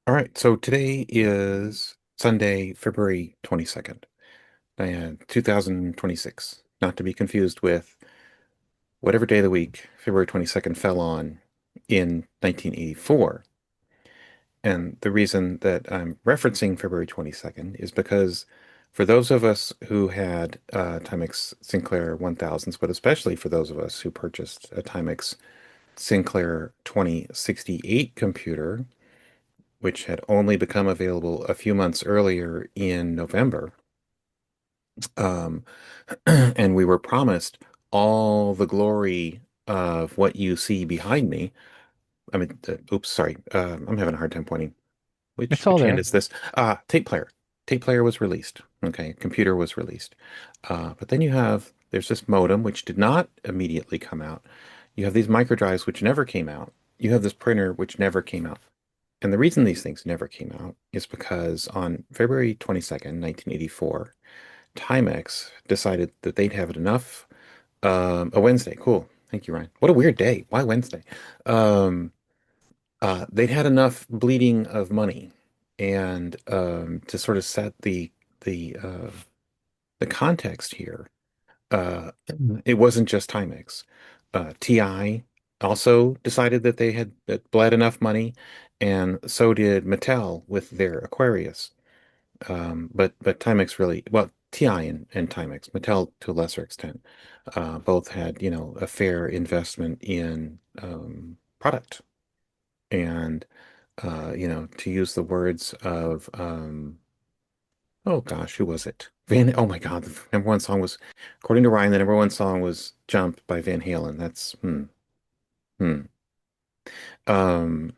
All right, so today is Sunday, February 22nd, and 2026. Not to be confused with whatever day of the week February 22nd fell on in 1984. And the reason that I'm referencing February 22nd is because for those of us who had Timex Sinclair 1000s, but especially for those of us who purchased a Timex Sinclair 2068 computer, which had only become available a few months earlier in November. Um, and we were promised all the glory of what you see behind me. I mean, oops, sorry. I'm having a hard time pointing. Which It's all which hand there. is this? Tape player. Tape player was released. Okay, computer was released. But then there's this modem which did not immediately come out. You have these micro drives which never came out. You have this printer which never came out. And the reason these things never came out is because on February 22nd, 1984, Timex decided that they'd have enough. A Wednesday. Cool. Thank you, Ryan. What a weird day. Why Wednesday? Um, they'd had enough bleeding of money and to sort of set the uh, the context here. Uh, it wasn't just Timex. TI also decided that they had that bled enough money, and so did Mattel with their Aquarius. But Timex really, well, TI and Timex, Mattel to a lesser extent, both had, a fair investment in product. And to use the words of oh gosh, who was it? Oh my God, the number one song was, according to Ryan, the number one song was Jump by Van Halen. That's hmm. Um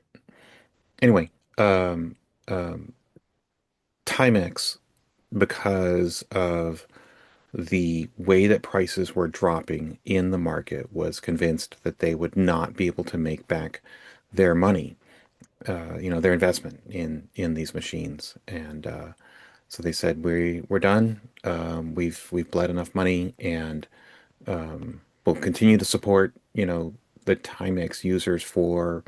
anyway, um um Timex, because of the way that prices were dropping in the market, was convinced that they would not be able to make back their money, their investment in these machines. And so they said, we're done. We've bled enough money, and we'll continue to support, the Timex users for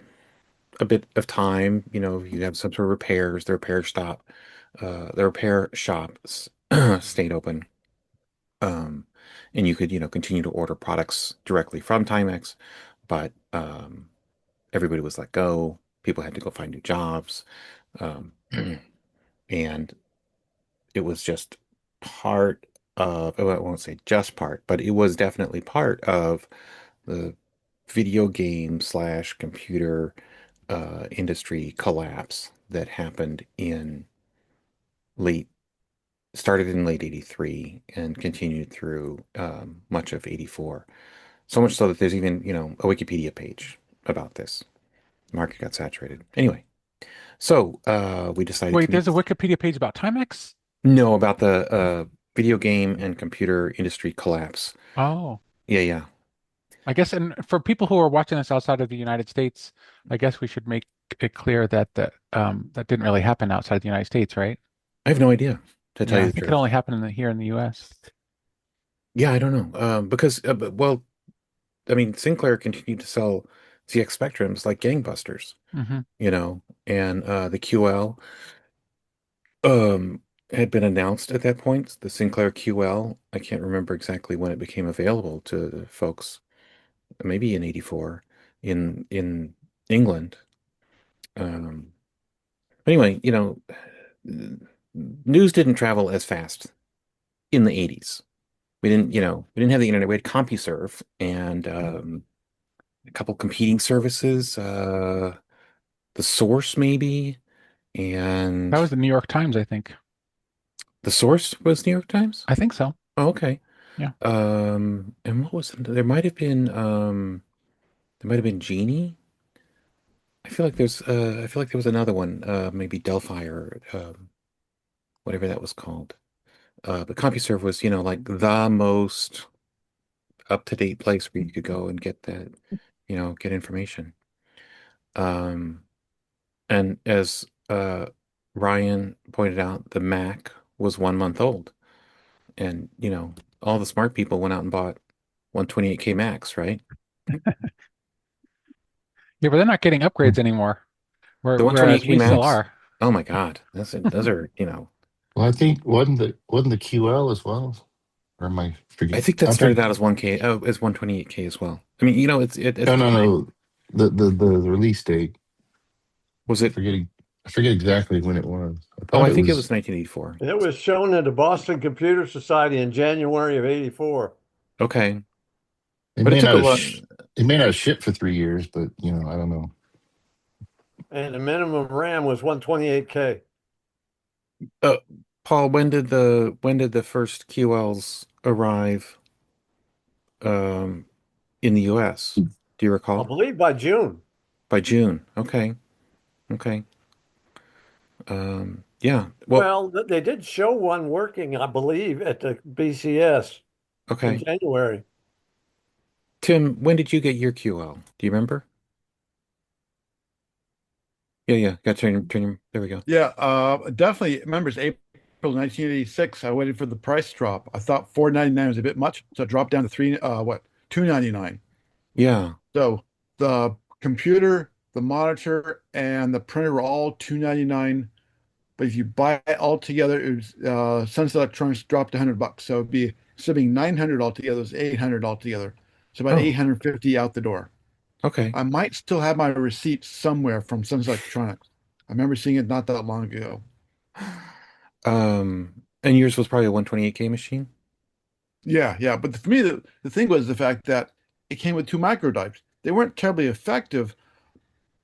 a bit of time. You have some sort of repairs. The repair shops stayed open. Um, and you could, continue to order products directly from Timex, but everybody was let go. People had to go find new jobs. Um, and it was just part of, well, I won't say just part, but it was definitely part of the video game slash computer industry collapse that happened late, started in late 83 and continued through much of 84. So much so that there's even, a Wikipedia page about this. The market got saturated. Anyway, so we decided to Wait, there's meet. a Wikipedia page about Timex? No, about the video game and computer industry collapse. Oh, Yeah, yeah. I guess, and for people who are watching this outside of the United States, I guess we should make it clear that didn't really happen outside the United States, right? I have no idea, to tell Yeah, you I the think it truth. only happened here in the US. Yeah, I don't know. Because, well, I mean, Sinclair continued to sell ZX Spectrums like gangbusters, Hmm. and the QL um, had been announced at that point. The Sinclair QL, I can't remember exactly when it became available to the folks, maybe in 84 in England. Um, anyway, news didn't travel as fast in the 80s. We didn't have the internet. We had CompuServe and a couple competing services, the Source maybe, That and was the New York Times, I think. the Source was New York Times. I think so. Oh, okay. Yeah. And what was it? There might have been Genie. I feel like there was another one, maybe Delphi or whatever that was called. But CompuServe was, like the most up-to-date place where you could go and get that, get information. Um, and as Ryan pointed out, the Mac was 1 month old, and all the smart people went out and bought 128K Macs, right? Yeah, but they're not getting upgrades anymore, The whereas 128K we still Macs, are. Oh my God. Those are, Well, I think wasn't the QL as well? Or am I I forget? think that I'm trying. started out as 1K, as 128K as well. I mean, at No, the no, time, no. The release date. was I'm it? forgetting. I forget exactly when it was. I Oh, thought I it think it was. was 1984. It was shown at the Boston Computer Society in January of '84, Okay. It But it may took not a have. lot. It may not have shipped for 3 years, but I don't know. and the minimum RAM was 128K. Uh, Paul, when did the first QLs arrive um, in the US? Do you I recall? believe by June. By June. Okay. Okay. Yeah. Well, Well, they did show one working, I believe, at the BCS in okay. January. Tim, when did you get your QL? Do you remember? Yeah, yeah. Got there we go. Yeah, definitely. Remember, it's April 1986. I waited for the price drop. I thought 499 was a bit much, so it dropped down to 299. Yeah. So the computer, the monitor, and the printer were all 299. But if you buy it all together, it was Sunset Electronics dropped $100. So it'd be instead of being 900 altogether, it's 800 altogether. So about Oh, 850 out the door. okay. I might still have my receipt somewhere from Sunset Electronics. I remember seeing it not that long ago. And yours was probably a 128K machine? Yeah, yeah. But for me, the thing was the fact that it came with two micro drives. They weren't terribly effective,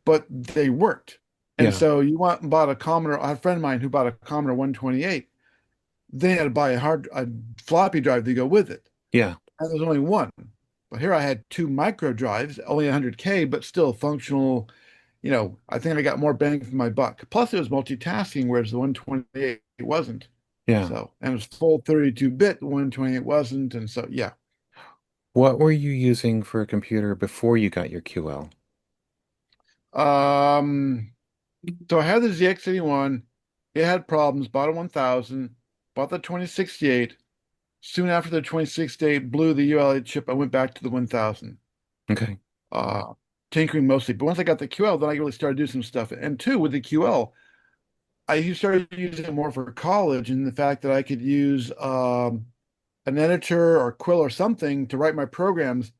but they worked. And Yeah. so you went and bought a Commodore. I had a friend of mine who bought a Commodore 128. They had to buy a floppy drive to go with it. Yeah. And there was only one. But here I had two micro drives, only 100K, but still functional. I think I got more bang for my buck. Plus, it was multitasking, whereas the 128 wasn't. Yeah. So, and it was full 32-bit, 128 wasn't. And so, yeah. What were you using for a computer before you got your QL? Um, so I had the ZX81. It had problems. Bought a 1000. Bought the 2068. Soon after the 2068 blew the ULA chip, I went back to the 1000. Okay. Uh, Tinkering mostly. But once I got the QL, then I really started doing some stuff. And two, with the QL, I started using it more for college, and the fact that I could use an editor or Quill or something to write my programs,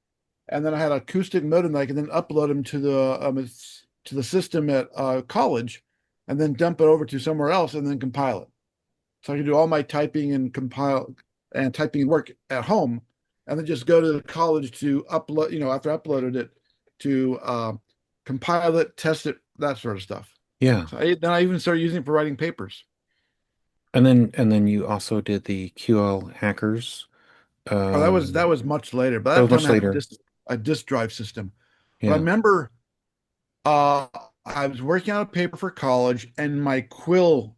and then I had an acoustic modem that I could then upload them to the system at college, and then dump it over to somewhere else, and then compile it. So I could do all my typing and compile and typing work at home, and then just go to the college to upload. After I uploaded it, to compile it, test it, that sort of stuff. Yeah. So then I even started using it for writing papers. And then you also did the QL hackers. Oh, that Um, was much later. By that that was time, much I had later. a disk drive system. But I Yeah. remember I was working on a paper for college, and my Quill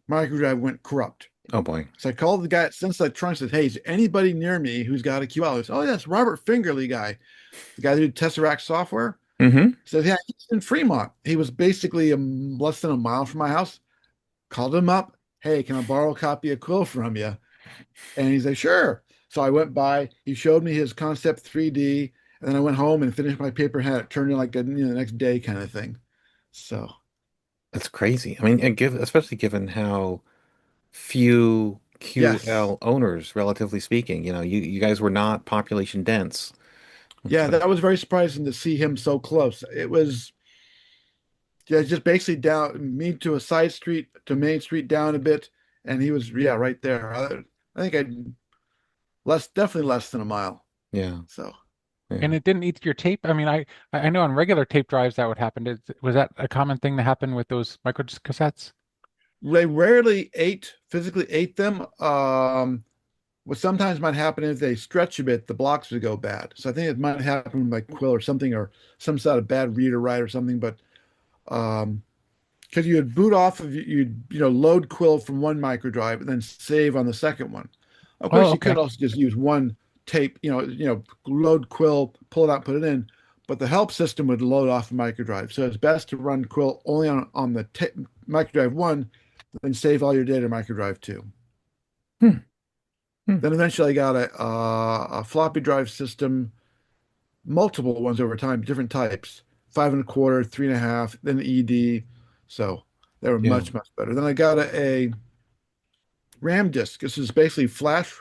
micro drive went corrupt. Oh boy. So I called the guy at Sense Electronics and said, "Hey, is anybody near me who's got a QL?" He said, "Oh, yes, Robert Fingerly guy, the guy who did Tesseract software." Mm-hmm. He said, "Yeah, he's in Fremont." He was basically less than a mile from my house. Called him up. "Hey, can I borrow a copy of Quill from you?" And he's like, "Sure." So I went by. He showed me his Concept 3D, and then I went home and finished my paper and had it turned in like the next day kind of thing. So That's crazy. I mean, especially given how few yes, QL owners, relatively speaking, you guys were not population dense. It's yeah, like, that was very surprising to see him so close. It was yeah, just basically down me to a side street to Main Street down a bit, and he was right there. I think I definitely less than a mile. yeah, So And yeah. it didn't eat your tape. I mean, I know on regular tape drives that would happen. Was that a common thing that happened with those micro cassettes? they rarely physically ate them. What sometimes might happen is they stretch a bit, the blocks would go bad. So I think it might happen with like Quill or something, or some sort of bad read or write or something. But um, because you would boot off of you'd load Quill from one micro drive and then save on the second one. Of Oh, course, you could okay. also just use one tape, load Quill, pull it out, put it in. But the help system would load off a micro drive. So it's best to run Quill only on the micro drive one, then save all your data to micro drive two. Hmm, hmm. Then eventually I got a floppy drive system, multiple ones over time, different types, 5 1/4, 3.5, then ED. So. They were Yeah. much better. Then I got a RAM disk. This is basically a flash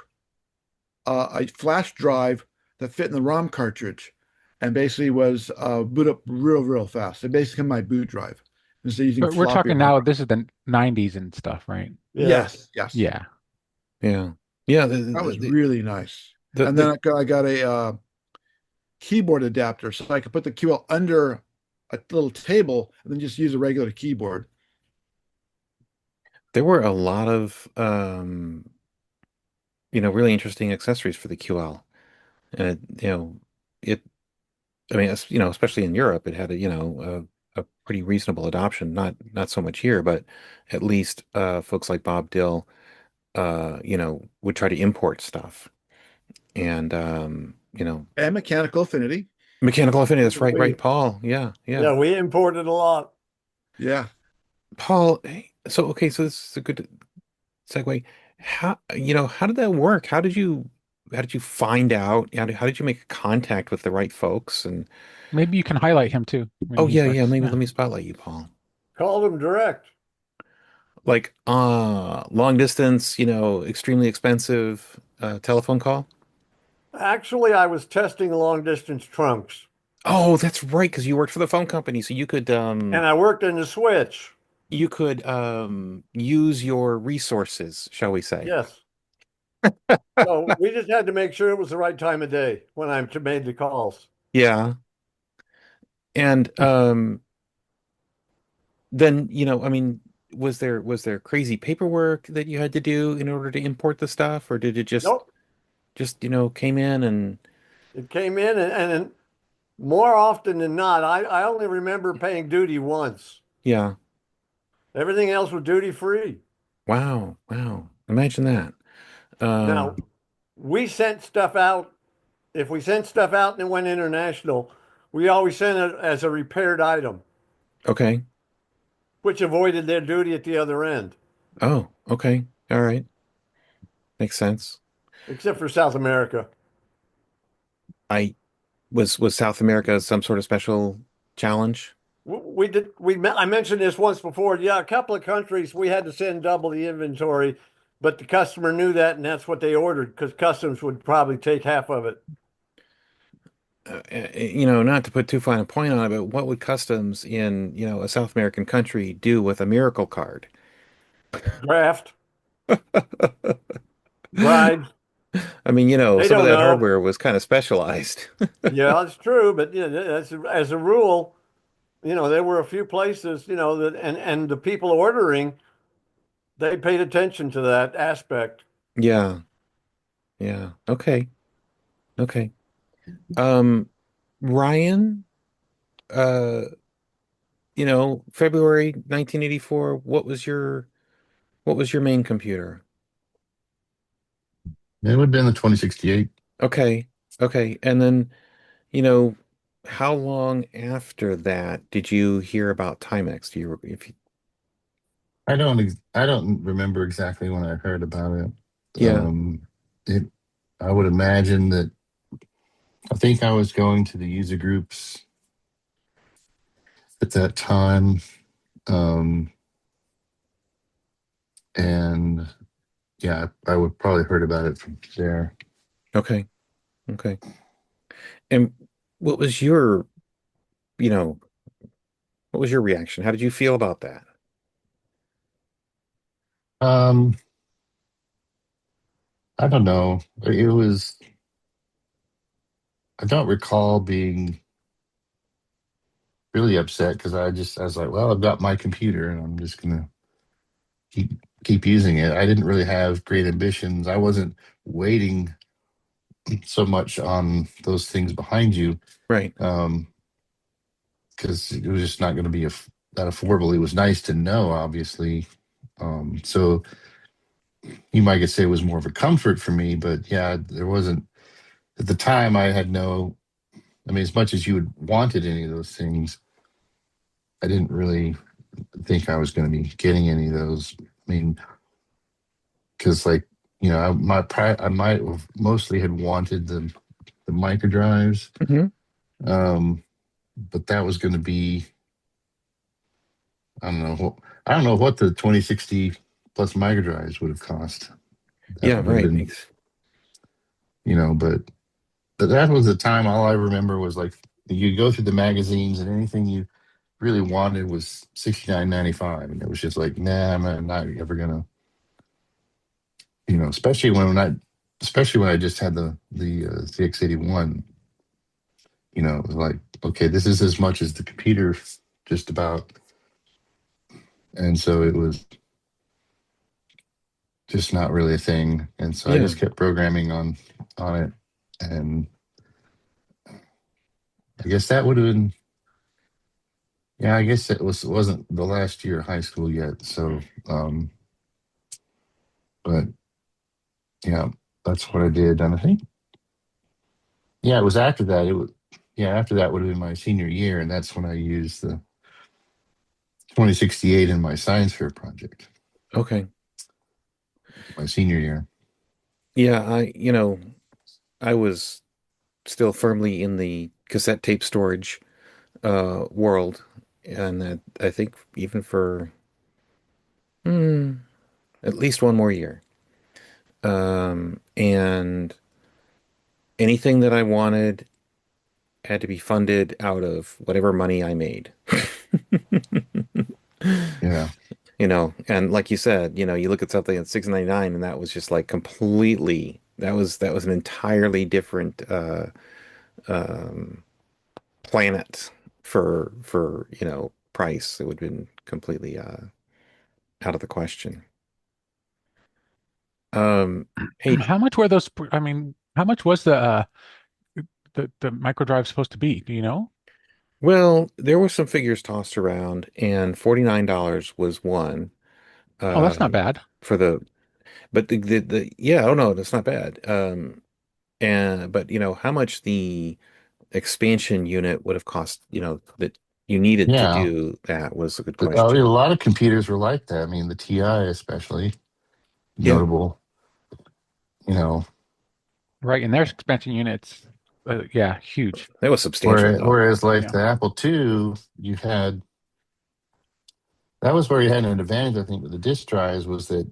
drive that fit in the ROM cartridge, and basically was boot up real fast. It basically my boot drive instead of using But we're floppy talking ROM. now, this is the 90s and stuff, right? Yeah. Yes. Yeah. Yeah. Yeah. That was really nice. And then The I got a keyboard adapter so I could put the QL under a little table and then just use a regular keyboard. there were a lot of really interesting accessories for the QL. And it I mean, especially in Europe, it had a pretty reasonable adoption. Not so much here, but at least folks like Bob Dill, would try to import stuff. And And mechanical affinity. mechanical affinity. That's right, We, right, Paul. Yeah, yeah. yeah, we imported a lot. Yeah. Paul, hey, so okay, so this is a good segue. How did that work? How did you find out? How did you make contact with the right folks? And Maybe you can highlight him too. I mean, oh yeah, he's like, yeah, maybe yeah. let me spotlight you, Paul. Called them direct. Like long distance, extremely expensive telephone call. Actually, I was testing long distance trunks, Oh, that's right, because you worked for the phone company, so you could and I worked in the switch. use your resources, shall we say. Yes. So we just had to make sure it was the right time of day when I made the calls. Yeah. And then, I mean, was there crazy paperwork that you had to do in order to import the stuff, or did it just Nope. just, came in and It came in, and more often than not, I only remember paying duty once. yeah. Everything else was duty free. Wow, wow. Imagine that. Now, we sent stuff out. If we sent stuff out and it went international, we always sent it as a repaired item, Okay. which avoided their duty at the other end, Oh, okay. All right. Makes sense. except for South America. I was South America some sort of special challenge? We did. I mentioned this once before. Yeah, a couple of countries we had to send double the inventory, but the customer knew that, and that's what they ordered because customs would probably take half of it. Not to put too fine a point on it, but what would customs in, a South American country do with a miracle card? Draft, bribes. I mean, They some of don't that know. hardware was kind of specialized. Yeah, it's true, but that's as a rule. There were a few places, that and the people ordering, they paid attention to that aspect. Yeah, yeah. Okay. Okay. Um, Ryan, uh, February 1984, what was your main computer? It would have been the 2068. Okay. Okay. And then, you know, how long after that did you hear about Timex? Do you, if you, I don't remember exactly when I heard about it. yeah. It I would imagine that I think I was going to the user groups at that time. Um, and yeah, I would probably heard about it from there. Okay. Okay. And what was your, you know, what was your reaction? How did you feel about that? Um, I don't know. I don't recall being really upset because I was like, well, I've got my computer and I'm just gonna keep keep using it. I didn't really have great ambitions. I wasn't waiting so much on those things behind you, Right. because it was just not going to be that affordable. It was nice to know, obviously. So you might could say it was more of a comfort for me, but yeah, there wasn't at the time. I had no. I mean, as much as you had wanted any of those things, I didn't really think I was going to be getting any of those. I mean, because like I might have mostly had wanted the micro drives, Hmm. um, but that was going to be I don't know what I don't know what the 2060 plus micro drives would have cost. That Yeah, would have right. been, but that was the time. All I remember was like you go through the magazines and anything you really wanted was 69.95, and it was just like, nah, I'm not ever gonna, especially when I just had the CX81. It was like, okay, this is as much as the computer, just about, and so it was just not really a thing, and so I Yeah. just kept programming on it, and I guess that would have been, yeah, I guess it wasn't the last year of high school yet, so but yeah, that's what I did, and I think, yeah, it was after that. After that would have been my senior year, and that's when I used the 2068 in my science fair project, Okay. my senior year. Yeah, I was still firmly in the cassette tape storage world, and that I think even for hmm, at least one more year. And anything that I wanted had to be funded out of whatever money I made. Yeah, And like you said, you look at something at 6.99 and that was just like completely that was an entirely different um planet for price. It would have been completely out of the question. Um hey, How much were those? I mean, how much was the micro drive supposed to be? Do you know? well, there were some figures tossed around and $49 was one Oh, that's uh not bad. for the but the yeah, oh no, that's not bad. And but how much the expansion unit would have cost, that you needed to yeah. do that was a good A question. lot of computers were like that. I mean, the TI especially Yeah, notable. You know, Right, and there's expansion units. Yeah, huge. that was substantial whereas, though. whereas like Yeah. the Apple II, you had that was where you had an advantage, I think, with the disk drives was that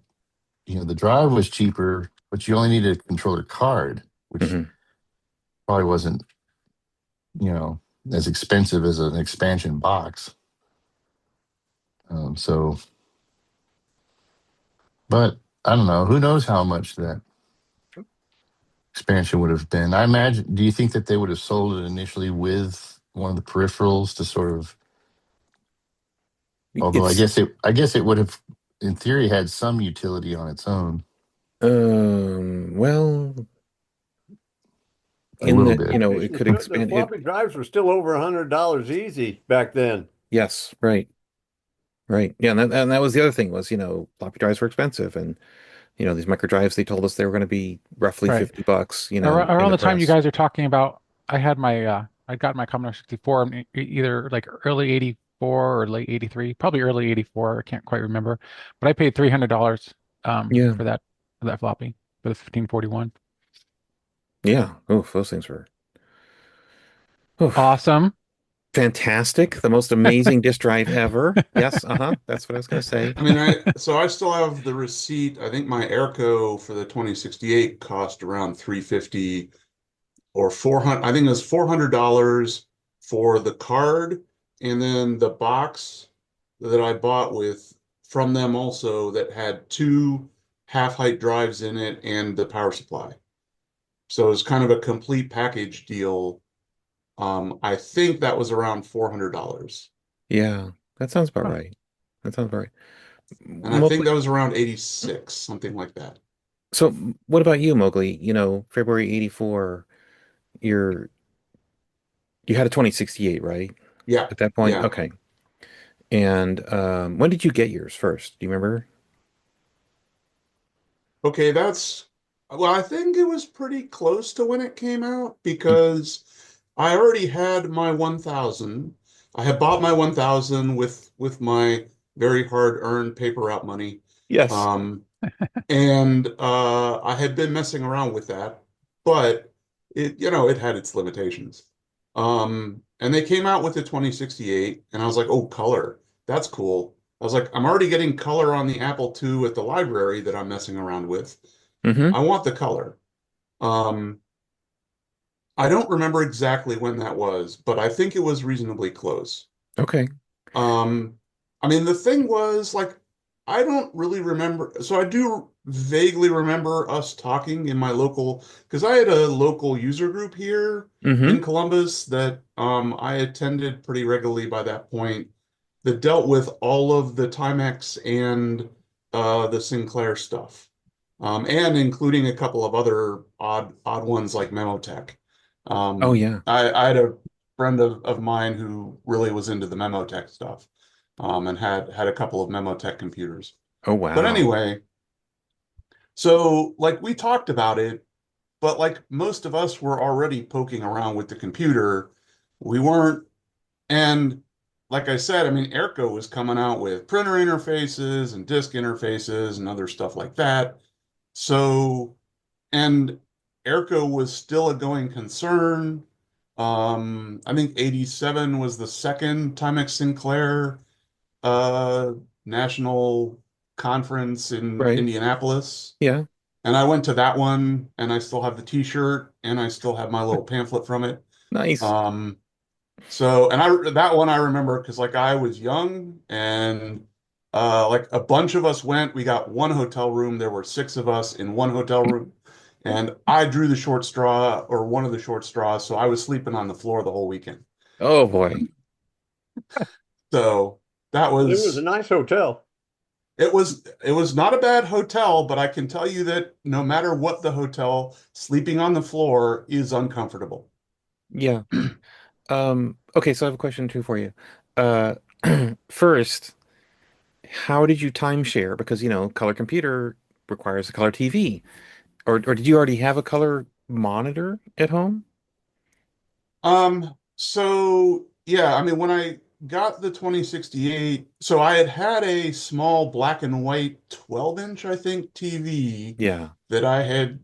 the drive was cheaper, but you only needed a controller card, which Hmm. probably wasn't you know as expensive as an expansion box. So, but I don't know. Who knows how much that expansion would have been? I imagine. Do you think that they would have sold it initially with one of the peripherals to sort of? Although It's I guess it would have, in theory, had some utility on its own, well, a in little that, bit. it could The expand it. floppy drives were still over $100 easy back then. Yes, right. Right. Yeah, and that was the other thing was, floppy drives were expensive and these micro drives they told us they were going to be roughly Right. $50, in Around the the time you press. guys are talking about, I got my Commodore 64 in either like early 84 or late 83, probably early 84. I can't quite remember, but I paid $300 Yeah. for that floppy for the 1541. Yeah. Oh, those things were oof, Awesome. fantastic. The most amazing disk drive ever. Yes, uh-huh. That's what I was going to say. I mean, I still have the receipt. I think my Airco for the 2068 cost around 350 or 400. I think it was $400 for the card, and then the box that I bought with from them also that had two half-height drives in it and the power supply. So it was kind of a complete package deal. I think that was around $400. Yeah, that sounds about Huh. right. That sounds about right. And I think Mowgli. that was around 86, something like that. So, what about you, Mowgli? February 84, you're you had a 2068, right? Yeah, At that point? yeah. Okay. And when did you get yours first? Do you remember? Okay, well, I think it was pretty close to when it came out because I already had my 1000. I had bought my 1000 with my very hard-earned paper route money. Yes. Um, and I had been messing around with that, but it had its limitations. And they came out with the 2068, and I was like, oh, color. That's cool. I was like, I'm already getting color on the Apple II at the library that I'm messing around with. Hmm. I want the color. Um, I don't remember exactly when that was, but I think it was reasonably close. Okay. Um, I mean, the thing was like, I don't really remember. So I do vaguely remember us talking in my local, because I had a local user group here in Hmm. Columbus that I attended pretty regularly by that point that dealt with all of the Timex and the Sinclair stuff, and including a couple of other odd ones like Memotech. Oh yeah. I had a friend of mine who really was into the Memotech stuff, and had a couple of Memotech computers. Oh But wow. anyway, so like we talked about it, but like most of us were already poking around with the computer. We weren't, and like I said, I mean, Airco was coming out with printer interfaces and disk interfaces and other stuff like that. So, and Airco was still a going concern. I think 87 was the second Timex Sinclair uh, national conference in Right. Indianapolis. Yeah. And I went to that one and I still have the t-shirt and I still have my little pamphlet from it. Nice. Um, so, and I that one I remember because like I was young and like a bunch of us went. We got one hotel room. There were six of us in one hotel room, and I drew the short straw or one of the short straws. So I was sleeping on the floor the whole weekend. Oh boy. So that It was a was nice hotel. it was not a bad hotel, but I can tell you that no matter what the hotel, sleeping on the floor is uncomfortable. Yeah. Okay, so I have a question too for you. Uh, first, how did you timeshare? Because, color computer requires a color TV. Or did you already have a color monitor at home? So yeah, I mean, when I got the 2068, so I had a small black and white 12-inch, I think, TV Yeah. that I had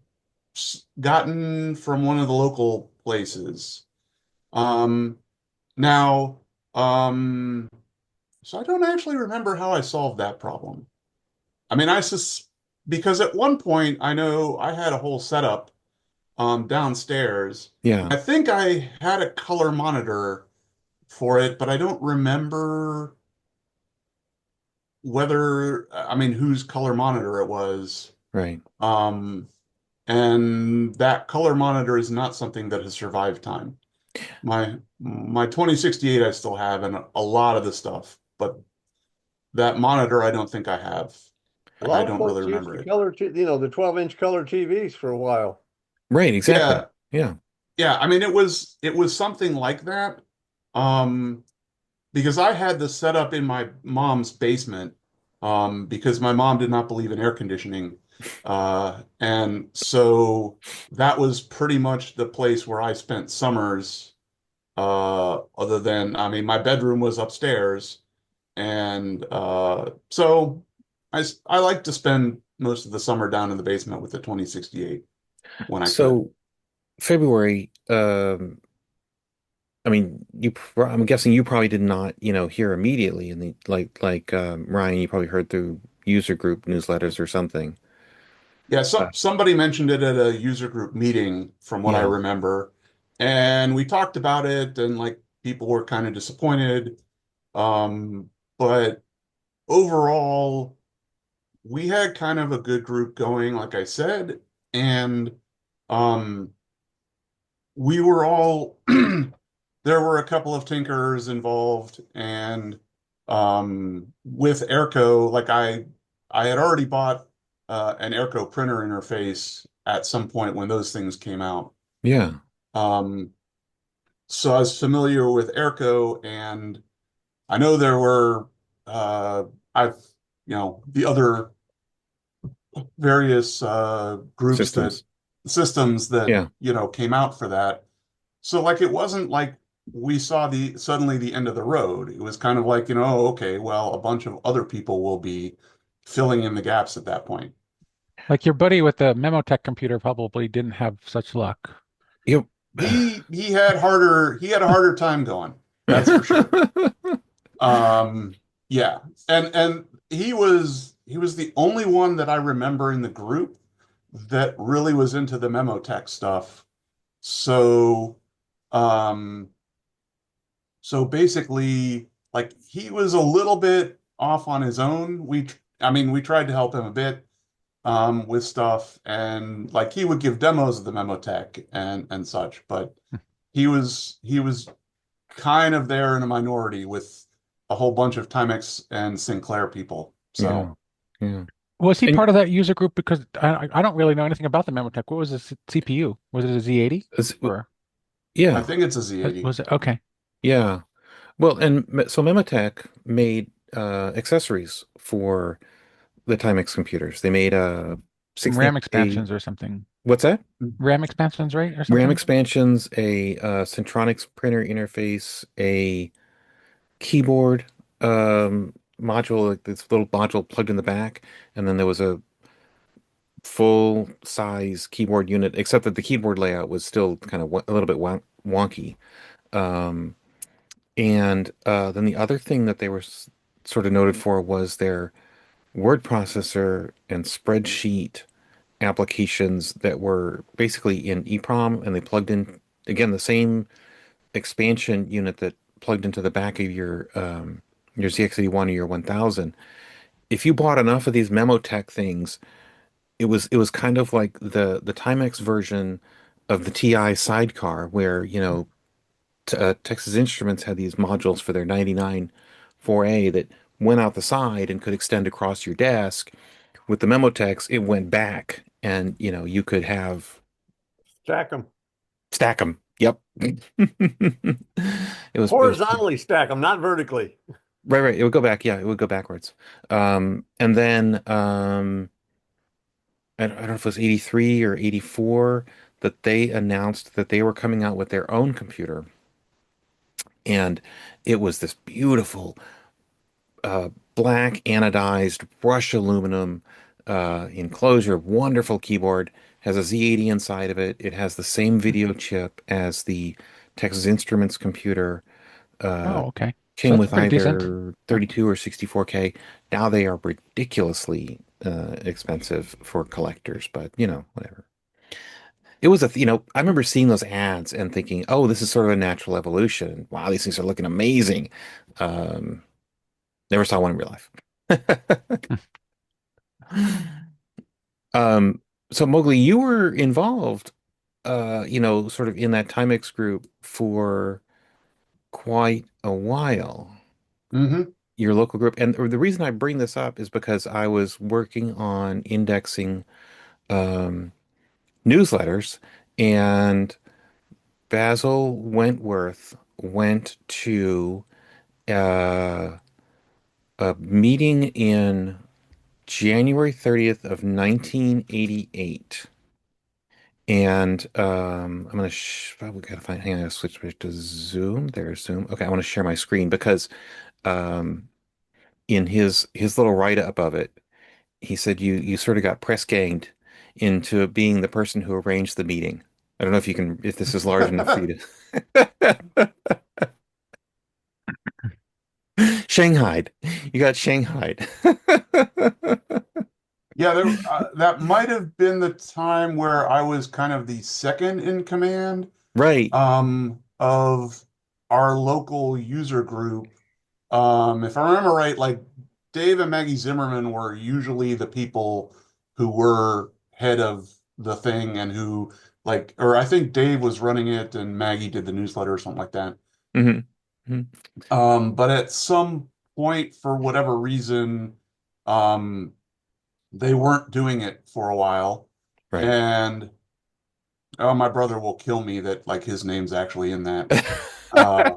gotten from one of the local places. Um, now, um, so I don't actually remember how I solved that problem. I mean, because at one point I know I had a whole setup downstairs. Yeah. I think I had a color monitor for it, but I don't remember I mean, whose color monitor it was. Right. Um, and that color monitor is not something that has survived time. My 2068 I still have and a lot of the stuff, but that monitor I don't think I have. A I lot of don't really folks used remember the it. the 12-inch color TVs for a while. Right, exactly. Yeah, Yeah. yeah. I mean, it was something like that. Um, because I had this set up in my mom's basement, because my mom did not believe in air conditioning. And so that was pretty much the place where I spent summers, other than, I mean, my bedroom was upstairs. And so I like to spend most of the summer down in the basement with the 2068 when I could. So February, I mean, I'm guessing you probably did not, hear immediately in the like Ryan, you probably heard through user group newsletters or something. Yeah, Uh, somebody mentioned it at a user group meeting from what I yeah. remember. And we talked about it and like people were kind of disappointed. But overall, we had kind of a good group going, like I said, and um we were all there were a couple of tinkerers involved and with Airco, like I had already bought an Airco printer interface at some point when those things came out. Yeah. Um, so I was familiar with Airco and I know there were I've the other various groups that Systems. systems that Yeah. came out for that. So like it wasn't like we saw the suddenly the end of the road. It was kind of like, oh, okay, well, a bunch of other people will be filling in the gaps at that point. Like your buddy with the Memotech computer probably didn't have such luck. Yep. He had a harder time going. That's for sure. Um Yeah. And he was the only one that I remember in the group that really was into the memo tech stuff. So um so basically like he was a little bit off on his own. I mean we tried to help him a bit with stuff and like he would give demos of the memo tech and such, but he was kind of there in a minority with a whole bunch of Timex and Sinclair people. Yeah. So, Yeah. Was he And part of that user group? Because I don't really know anything about the Memotech. What was the CPU? Was it a Z80 it's, or I yeah. think it's a Z80. was it? Okay. Yeah. Well, so Mematech made accessories for the Timex computers. They made a Some RAM 16A. expansions or something. What's that? RAM expansions, right? Or RAM something? expansions, a Centronics printer interface, a keyboard module, like this little module plugged in the back, and then there was a full size keyboard unit, except that the keyboard layout was still kind of a little bit wonky. Um, and then the other thing that they were sort of noted for was their word processor and spreadsheet applications that were basically in EEPROM, and they plugged in again the same expansion unit that plugged into the back of your ZX81 or your 1000. If you bought enough of these Memotech things, it was kind of like the Timex version of the TI sidecar, where Texas Instruments had these modules for their 99 4A that went out the side and could extend across your desk. With the Memotechs, it went back, and you could have Stack them. stack them. Yep. It was Horizontally stack them, not vertically. right. It would go back. Yeah, it would go backwards. And then I don't know if it was 83 or 84 that they announced that they were coming out with their own computer, and it was this beautiful uh, black anodized brushed aluminum enclosure, wonderful keyboard, has a Z80 inside of it. It has the same video chip as the Texas Instruments computer. Uh, Oh, okay. So Came that's with pretty decent. either Yeah. 32 or 64K. Now they are ridiculously expensive for collectors, but whatever. It was I remember seeing those ads and thinking, oh, this is sort of a natural evolution. Wow, these things are looking amazing. Um, Never saw one in real life. Um, so Mowgli, you were involved, sort of in that Timex group for quite a while, Hmm. your local group. And the reason I bring this up is because I was working on indexing um, newsletters, and Basil Wentworth went to uh, a meeting in January 30th of 1988. And I'm gonna we gotta find. Hang on, I gotta switch back to Zoom. There's Zoom. Okay, I want to share my screen because um, in his little write-up of it, he said you sort of got press ganged into being the person who arranged the meeting. I don't know if this is large enough for you to Shanghaied. You got Shanghaied. Yeah, that might have been the time where I was kind of the second in command Right. of our local user group. If I remember right, like Dave and Maggie Zimmerman were usually the people who were head of the thing and who like, or I think Dave was running it and Maggie did the newsletter or something like that. Hmm. Hmm. But at some point, for whatever reason, um, they weren't doing it for a while. Right. And oh, my brother will kill me that like his name's actually in that. Uh,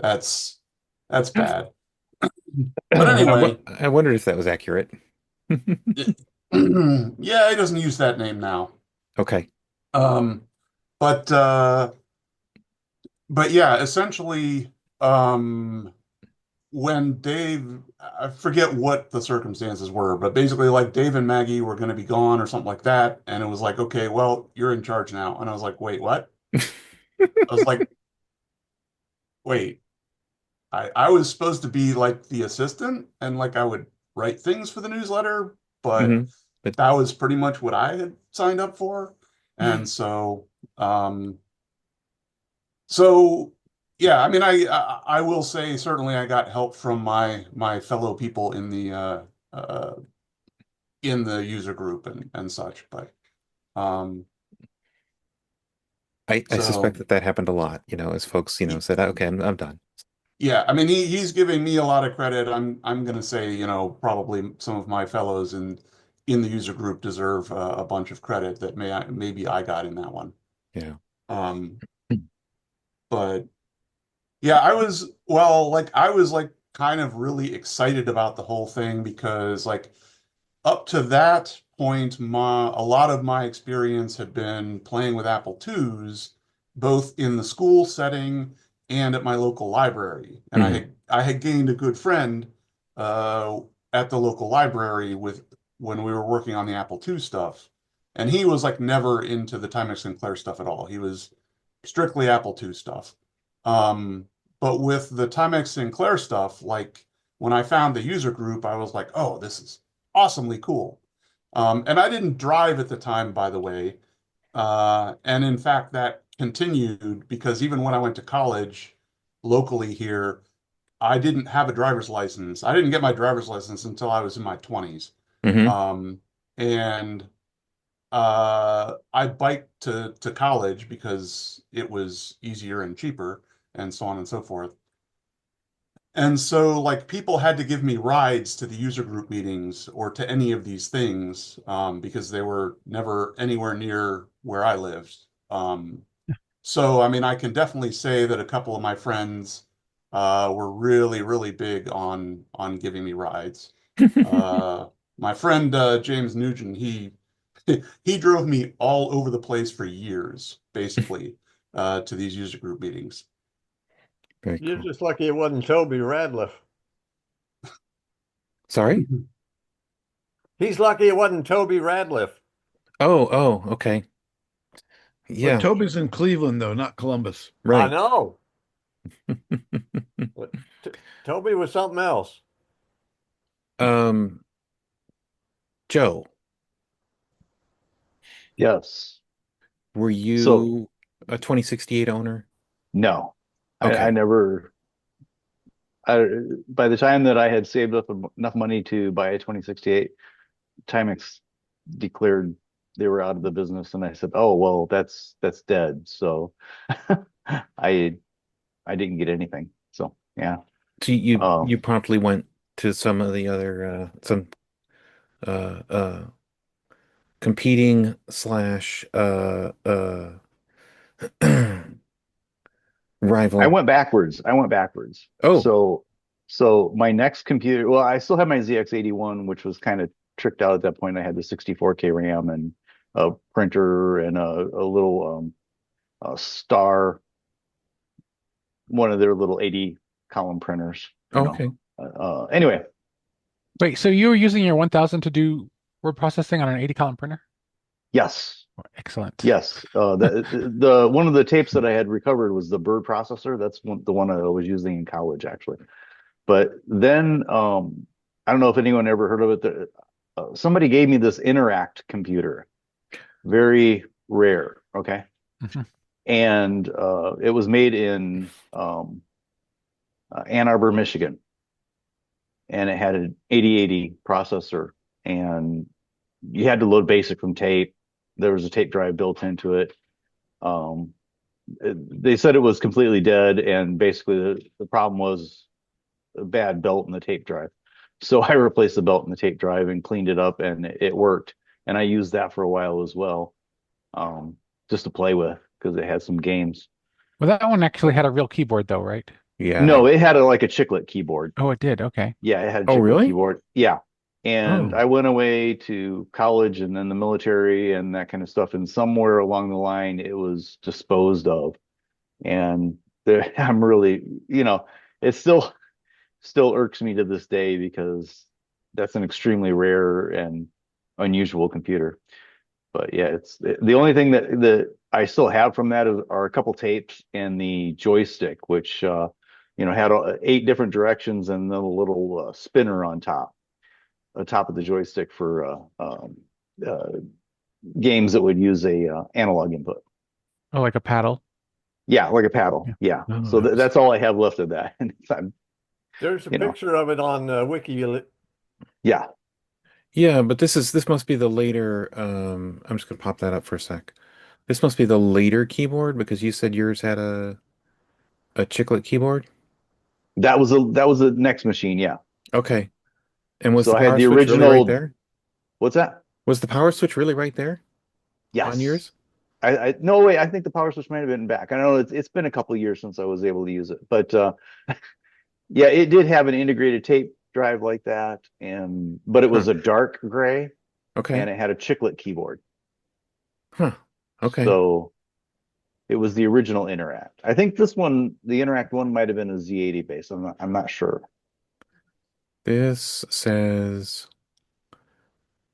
that's that's bad. But anyway, I wondered if that was accurate. yeah, he doesn't use that name now. Okay. Um, but uh, but yeah, essentially, um, when Dave, I forget what the circumstances were, but basically, like Dave and Maggie were going to be gone or something like that, and it was like, okay, well, you're in charge now, and I was like, wait, what? I was like, wait, I was supposed to be like the assistant and like I would write things for the newsletter, but Hmm. But that was pretty much what I had signed up for. And um, so yeah, I mean, I will say certainly I got help from my fellow people uh, in the user group and such, but um, I suspect so that that happened a lot, as folks, said, okay, I'm done. yeah, I mean he's giving me a lot of credit. I'm gonna say, probably some of my fellows in the user group deserve a bunch of credit that maybe I got in that one. Yeah. Um, but yeah, I was like kind of really excited about the whole thing because like up to that point, a lot of my experience had been playing with Apple IIs, both in the school setting and at my local library. And Hmm. I had gained a good friend uh, at the local library with when we were working on the Apple II stuff. And he was like never into the Timex Sinclair stuff at all. He was strictly Apple II stuff. Um, but with the Timex Sinclair stuff, like when I found the user group, I was like, oh, this is awesomely cool. And I didn't drive at the time, by the way. And in fact, that continued because even when I went to college locally here, I didn't have a driver's license. I didn't get my driver's license until I was in my 20s. Hmm. Um, and I biked to college because it was easier and cheaper and so on and so forth. And so, like, people had to give me rides to the user group meetings or to any of these things because they were never anywhere near where I lived. So, I mean, I can definitely say that a couple of my friends were really, really big on giving me rides. Uh, my friend James Nugent, he drove me all over the place for years, basically, to these user group meetings. Very You're cool. just lucky it wasn't Toby Radliff. Sorry? He's lucky it wasn't Toby Radliff. Oh, okay. But Yeah, Toby's in Cleveland though, not Columbus. I right. know. But Toby was something else. Um, Joe, Yes. were So you a 2068 owner? no, I Okay. never. I, by the time that I had saved up enough money to buy a 2068, Timex declared they were out of the business, and I said, "Oh well, that's dead." So I I didn't get anything. So yeah. So you Uh, you promptly went to some of the other some uh competing slash I rival. went backwards. I went backwards. Oh, So my next computer, well, I still have my ZX81, which was kind of tricked out at that point. I had the 64K RAM and a printer and a little a Star, one of their little 80 column printers, okay. Anyway, Wait, so you were using your 1000 to do word processing on an 80 column printer? yes, Excellent. yes. The one of the tapes that I had recovered was the Bird processor. That's the one I was using in college, actually. But then I don't know if anyone ever heard of it. Somebody gave me this Interact computer, very rare. Okay, Mhm. and it was made in Ann Arbor, Michigan, and it had an 8080 processor, and you had to load BASIC from tape. There was a tape drive built into it. Um, they said it was completely dead, and basically the problem was a bad belt in the tape drive. So I replaced the belt in the tape drive and cleaned it up, and it worked. And I used that for a while as well, just to play with because it had some games. Well, that one actually had a real keyboard though, right? Yeah. No, it had like a chiclet keyboard. Oh, it did. Okay. Yeah, it had a Oh, chiclet really? keyboard. Yeah. And Oh. I went away to college and then the military and that kind of stuff. And somewhere along the line, it was disposed of. And I'm really, it still irks me to this day because that's an extremely rare and unusual computer. But yeah, it's the only thing that I still have from that are a couple tapes and the joystick, which had 8 different directions and then a little spinner on top of the joystick for uh, games that would use a analog input. Oh, like a paddle. Yeah, like a paddle. Yeah. Yeah. Oh, So that's all I have left of that. And There's a you know, picture of it on Wiki. yeah, yeah, but this must be the later. I'm just gonna pop that up for a sec. This must be the later keyboard because you said yours had a chiclet keyboard. that was the next machine. Yeah. Okay, and was So the I had power the switch really right original. there? What's that? Was the power switch really right there on Yes. yours? I no way. I think the power switch might have been back. I know it's been a couple of years since I was able to use it, but yeah, it did have an integrated tape drive like that, and but it Huh. was a dark gray, and Okay. it had a chiclet keyboard. Huh. Okay. So it was the original Interact. I think this one, the Interact one, might have been a Z80 base. I'm not sure. This says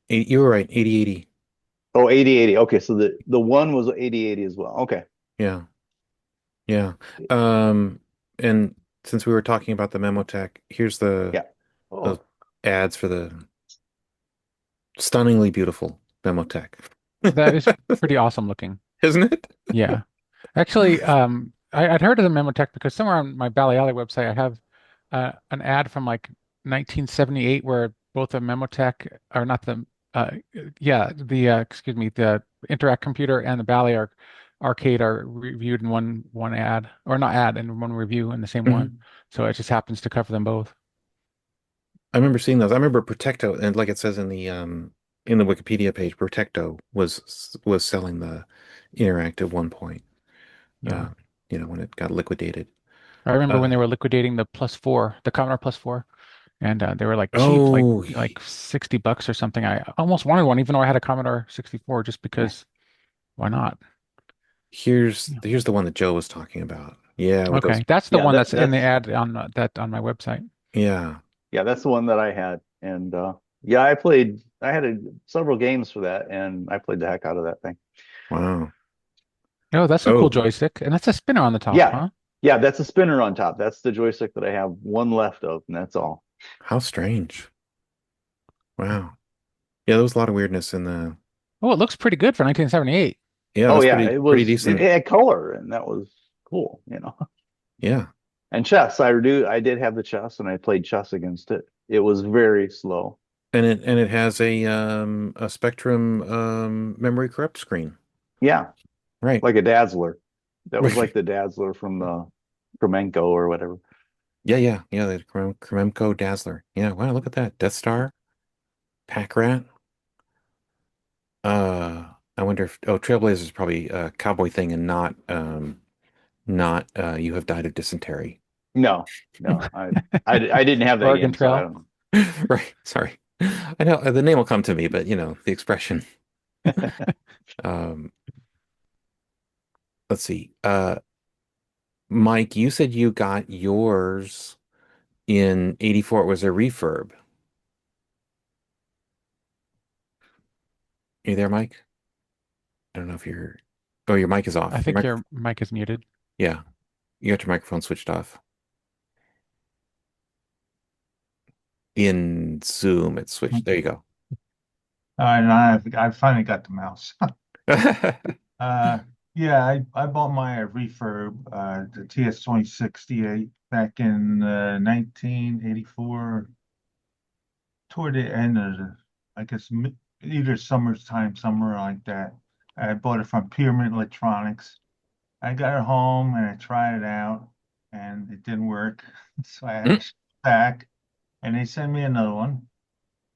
you were right, 8080. Oh, 8080. Okay, so the one was 8080 as well. Okay. Yeah. Yeah. Um, and since we were talking about the Memotech, here's Yeah. the Oh, ads for the stunningly beautiful Memotech. That is pretty awesome looking. Isn't it? Yeah. Actually, I'd heard of the Memotech because somewhere on my Bally Alley website, I have an ad from like 1978 where both the Memotech, or not the, yeah, excuse me, the Interact computer and the Bally arcade are reviewed in one ad, or not ad, in one review in the same one. Mhm. So it just happens to cover them both. I remember seeing those. I remember Protecto, and like it says in the Wikipedia page, Protecto was selling the Interact at one point. Yeah. Uh, when it got liquidated. I remember when Uh, they were liquidating the Plus 4, the Commodore Plus 4. And they were like cheap, like oh, like $60 or something. I almost wanted one, even though I had a Commodore 64, just because why not? Yeah. here's the one that Joe was talking about. Yeah, with those. Okay, that's the yeah, one that that's in the that's ad on that on my website. Yeah. yeah, that's the one that I had. And yeah, I had several games for that, and I played the heck out of that thing. Wow. Oh, that's a cool Oh, joystick, and that's a spinner on the top, Yeah. huh? Yeah, that's a spinner on top. That's the joystick that I have one left of, and that's all. how strange. Wow. Yeah, there was a lot of weirdness in the. Oh, it looks pretty good for 1978. Yeah, Oh that's yeah, pretty it decent. had color, and that was cool. Yeah. And chess, I did have the chess, and I played chess against it. It was very slow. And it has a Spectrum memory corrupt screen. Yeah, Right. like a Dazzler. That was like Right. the Dazzler from the Kromenko or whatever. Yeah, yeah, yeah, the Kremko Dazzler. Yeah, wow, look at that. Death Star, Pack Rat. I wonder if Trailblazer is probably a cowboy thing and not you have died of dysentery. No, no, I didn't have that Oregon game, so I Trail. don't Right. Sorry. I know the name will come to me, but the expression. know. Um, let's see. Mike, you said you got yours in 84. It was a refurb. You there, Mike? I don't know if you're. Oh, your mic is I off. Your think mic. your mic is muted. Yeah, you got your microphone switched off. In Zoom, it's switched. There you go. And I finally got the mouse. Uh, yeah, I bought my refurb, the TS 2068 back in 1984, toward the end of I guess either summertime, somewhere like that. I bought it from Pyramid Electronics. I got it home and I tried it out, and it didn't work, so I had to Mm, ship it back, and they sent me another one.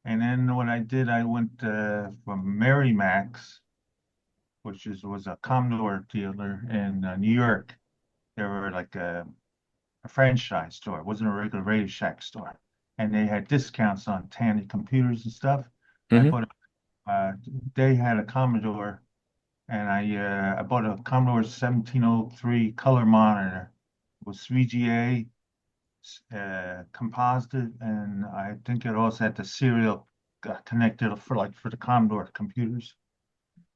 And then what I did, I went from Max, which was a Commodore dealer in New York. They were like a franchise store. It wasn't a regular Radio Shack store. And they had discounts on Tandy computers and stuff. I hmm bought they had a Commodore, and I bought a Commodore 1703 color monitor. It was 3GA composite, and I think it also had the serial connected for the Commodore computers.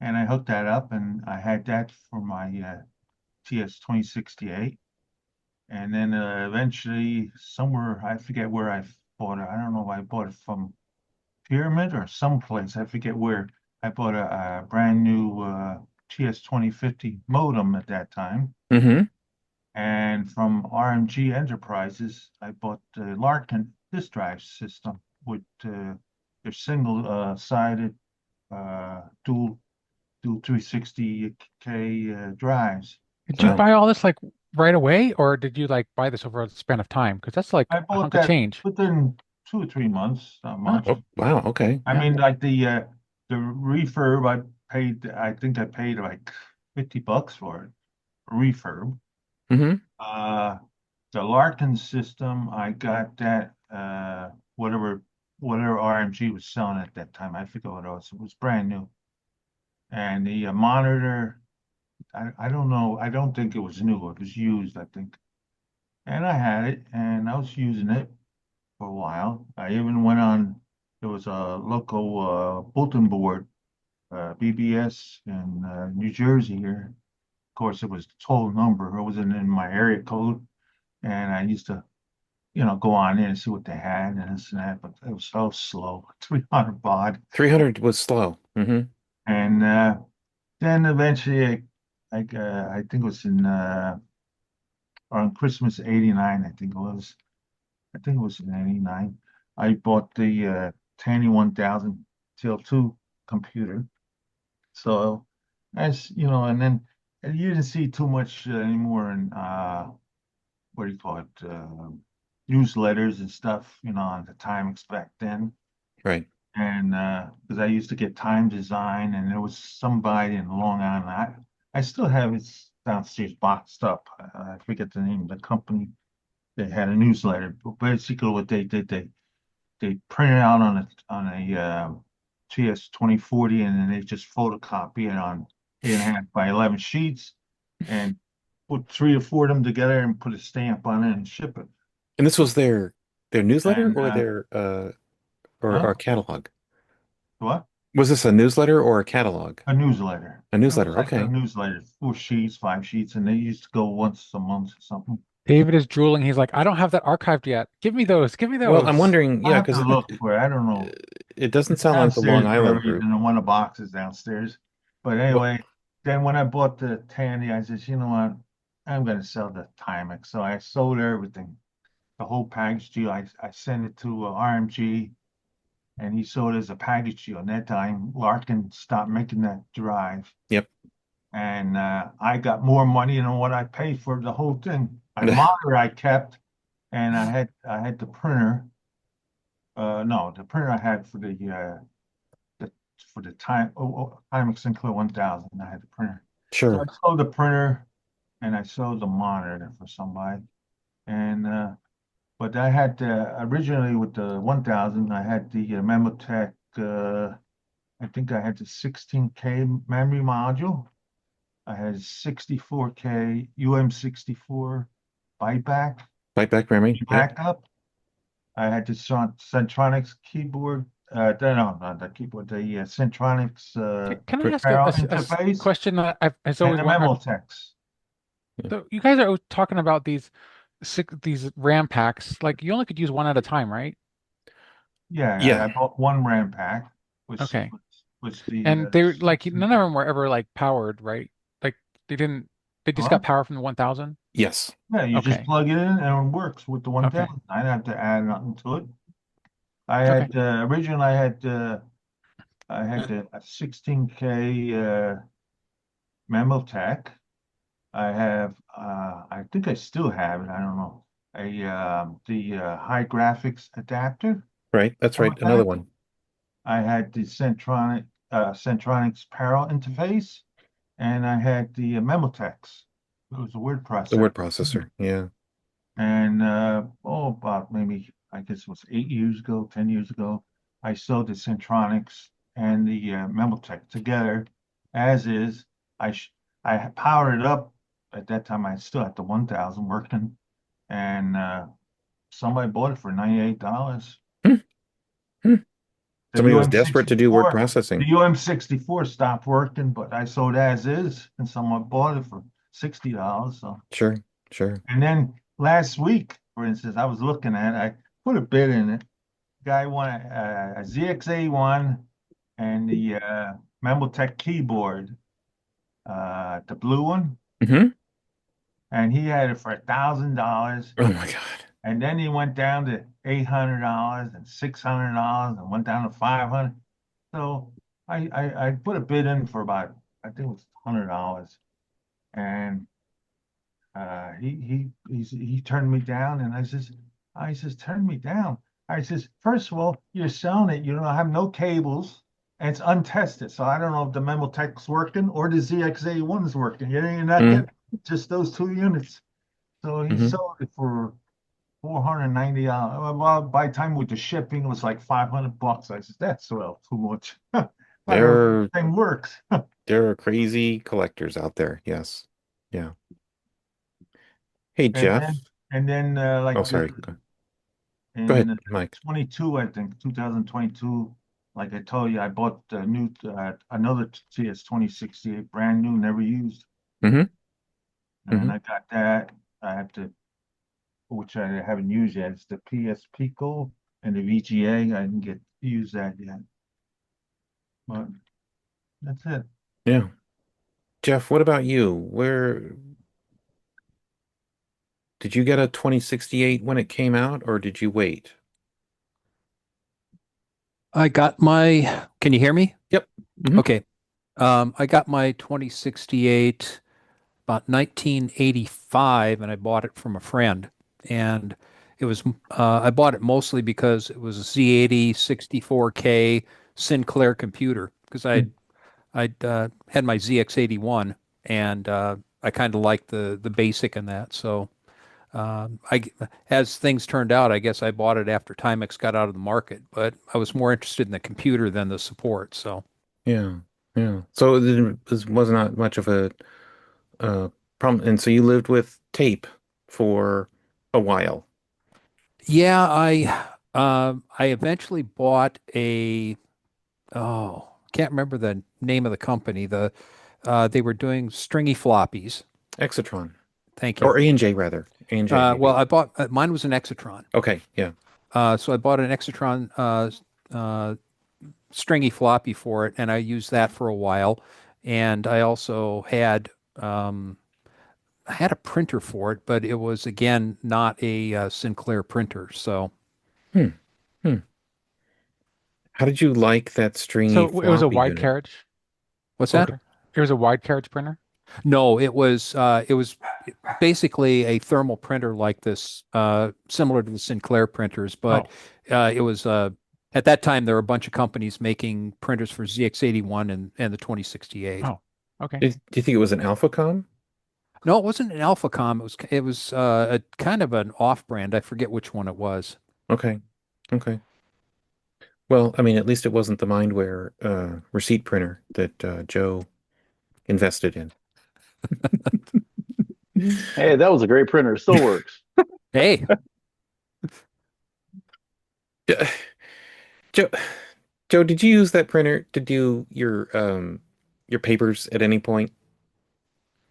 And I hooked that up, and I had that for my TS 2068. And then eventually, somewhere, I forget where I bought it. I don't know if I bought it from Pyramid or someplace. I forget where. I bought a brand new TS 2050 modem at that time. Hmm. And from RMG Enterprises, I bought the Larkin disk drive system with their single sided dual 360K drives. Did you So Wow. buy all this like right away, or did you like buy this over a span of time? Because that's like I a bought hunk of that change. within 2 or 3 months, not Huh. much. Oh, wow. Okay. I Yeah. mean, like the refurb, I think I paid like $50 for it, refurb. Hmm. Uh, the Larkin system, I got that whatever RMG was selling at that time. I forget what it was. It was brand new. And the monitor, I don't know. I don't think it was new. It was used, I think. And I had it, and I was using it for a while. I even went on. There was a local bulletin board, BBS in New Jersey here. Of course, it was the toll number. It wasn't in my area code, and I used to, go on in and see what they had and this and that. But it was so slow, 300 baud. 300 was slow. Hmm. And then eventually, I think it was in on Christmas '89. I think it was in '89. I bought the Tandy 1000 TL2 computer. So as you know, and then you didn't see too much anymore in what do you call it, newsletters and stuff, on the Timex back then. Right. And because I used to get Time Design, and there was somebody in Long Island. I still have it downstairs boxed up. I forget the name of the company. They had a newsletter, but basically what they did, they printed out on a TS 2040, and then they just photocopy it on 8.5 by 11 sheets, and put three or four of them together and put a stamp on it and ship it. And this was their newsletter And or their or huh? a catalog? What? Was this a newsletter or a catalog? A newsletter. A It was newsletter. like a Okay. newsletter, 4 sheets, 5 sheets, and they used to go once a month or something. David is drooling. He's like, I don't have that archived yet. Give me those. Give me Well, I'm those. wondering, I yeah, have to because look for it. I don't know. it doesn't It's sound like the Long downstairs Island buried group. in one of the boxes downstairs. But Well, anyway, then when I bought the Tandy, I said, you know what? I'm going to sell the Timex. So I sold everything, the whole package deal. I sent it to RMG, and he sold it as a package deal. And that time, Larkin stopped making that drive. yep. And I got more money than what I paid for the whole thing. My monitor I kept, and I had the printer. No, the printer I had the for the Timex Sinclair 1000. I had the printer. So I Sure. sold the printer and I sold the monitor for somebody. And but I had originally with the 1000, I had the Memotech. I think I had the 16K memory module. I had 64K UM64 byteback Byte back memory. Yep. backup. I had the Centronics keyboard. No, not the keyboard. The Centronics Can I quick ask a, arrow a interface question that I've and always the wondered? Memotex. Yeah. So you guys are always talking about these RAM packs. Like you only could use one at a time, right? Yeah, Yeah. I bought one RAM pack, which Okay. was the And they're like none of 16K. them were ever like powered, right? Like they didn't they just Huh? got power from the 1000? Yes. Yeah, you just Okay. plug it in and it works with the Okay. 1000. I didn't have to add nothing to it. I Okay. had originally I had a 16K Memotech. I have, I think I still have it. I don't know. The high graphics adapter. Right. That's right. Another Memotech. one. I had the Centronics Parallel interface, and I had the Memotex. It was a word The processor. word processor. Yeah. And about maybe I guess it was 8 years ago, 10 years ago, I sold the Centronics and the Memotek together as is. I powered it up at that time. I still had the 1000 working, and somebody bought it for $98. Hmm. Hmm. The Somebody was desperate to do word UM64, the processing. UM64 stopped working, but I sold as is, and someone bought it for $60. So, Sure. Sure. and then last week, for instance, I was looking at it, I put a bid in it. Guy wanted a ZX81 and the Memotech keyboard, the blue one, Hmm. and he had it for $1,000. Oh my God. And then he went down to $800 and $600 and went down to 500. So I put a bid in for about, I think it was $100, and he turned me down, and I says turn me down. I says, first of all, you're selling it, you don't have no cables, and it's untested, so I don't know if the Memotech's working or the ZX81 is working. You're not Mm-hmm. getting just those two units. So he Mm-hmm. sold it for $490. Well, by the time with the shipping, it was like $500. I said, that's well too much. But There, everything works. there are crazy collectors out there. Yes. Yeah. Hey, And Jeff. then Oh, like sorry. Go ahead, in Mike. 22, I think 2022, like I told you, I bought the new another TS 2068, brand new, never used, Mm-hmm. Mm-hmm. and I got that. I have to, which I haven't used yet. It's the PS Pico and the VGA. I didn't get to use that yet, but that's it. Yeah. Jeff, what about you? Where did you get a 2068 when it came out, or did you wait? I got my, can you hear me? Yep. Hmm. Okay. I got my 2068 about 1985 and I bought it from a friend. And it was, I bought it mostly because it was a Z80 64K Sinclair computer because I'd had my ZX81 and I kind of liked the basic in that. So I, as things turned out, I guess I bought it after Timex got out of the market, but I was more interested in the computer than the support. So Yeah. Yeah. So was not much of a problem. And so you lived with tape for a while. yeah, I eventually bought a can't remember the name of the company. They were doing stringy floppies. Exitron. Thank you. Or A&J rather. A&J Well, maybe. I bought mine was an Exitron. Okay. Yeah. So I bought an Exitron uh, stringy floppy for it, and I used that for a while. And I also had I had a printer for it, but it was again not a Sinclair printer. So Hmm. Hmm. How did you like that stringy So it was a floppy wide unit? carriage what's that? printer. It was a wide carriage printer. No, it was basically a thermal printer like this, similar to the Sinclair printers, but Oh, it was at that time there were a bunch of companies making printers for ZX81 and the 2068. oh, okay. Do you think it was an Alphacom? No, it wasn't an Alphacom. It was a kind of an off-brand. I forget which one it was. Okay. Okay. Well, I mean, at least it wasn't the Mindware receipt printer that Joe invested in. Hey, that was a great printer. It still works. Hey, Jo- Joe, Joe, did you use that printer to do your papers at any point?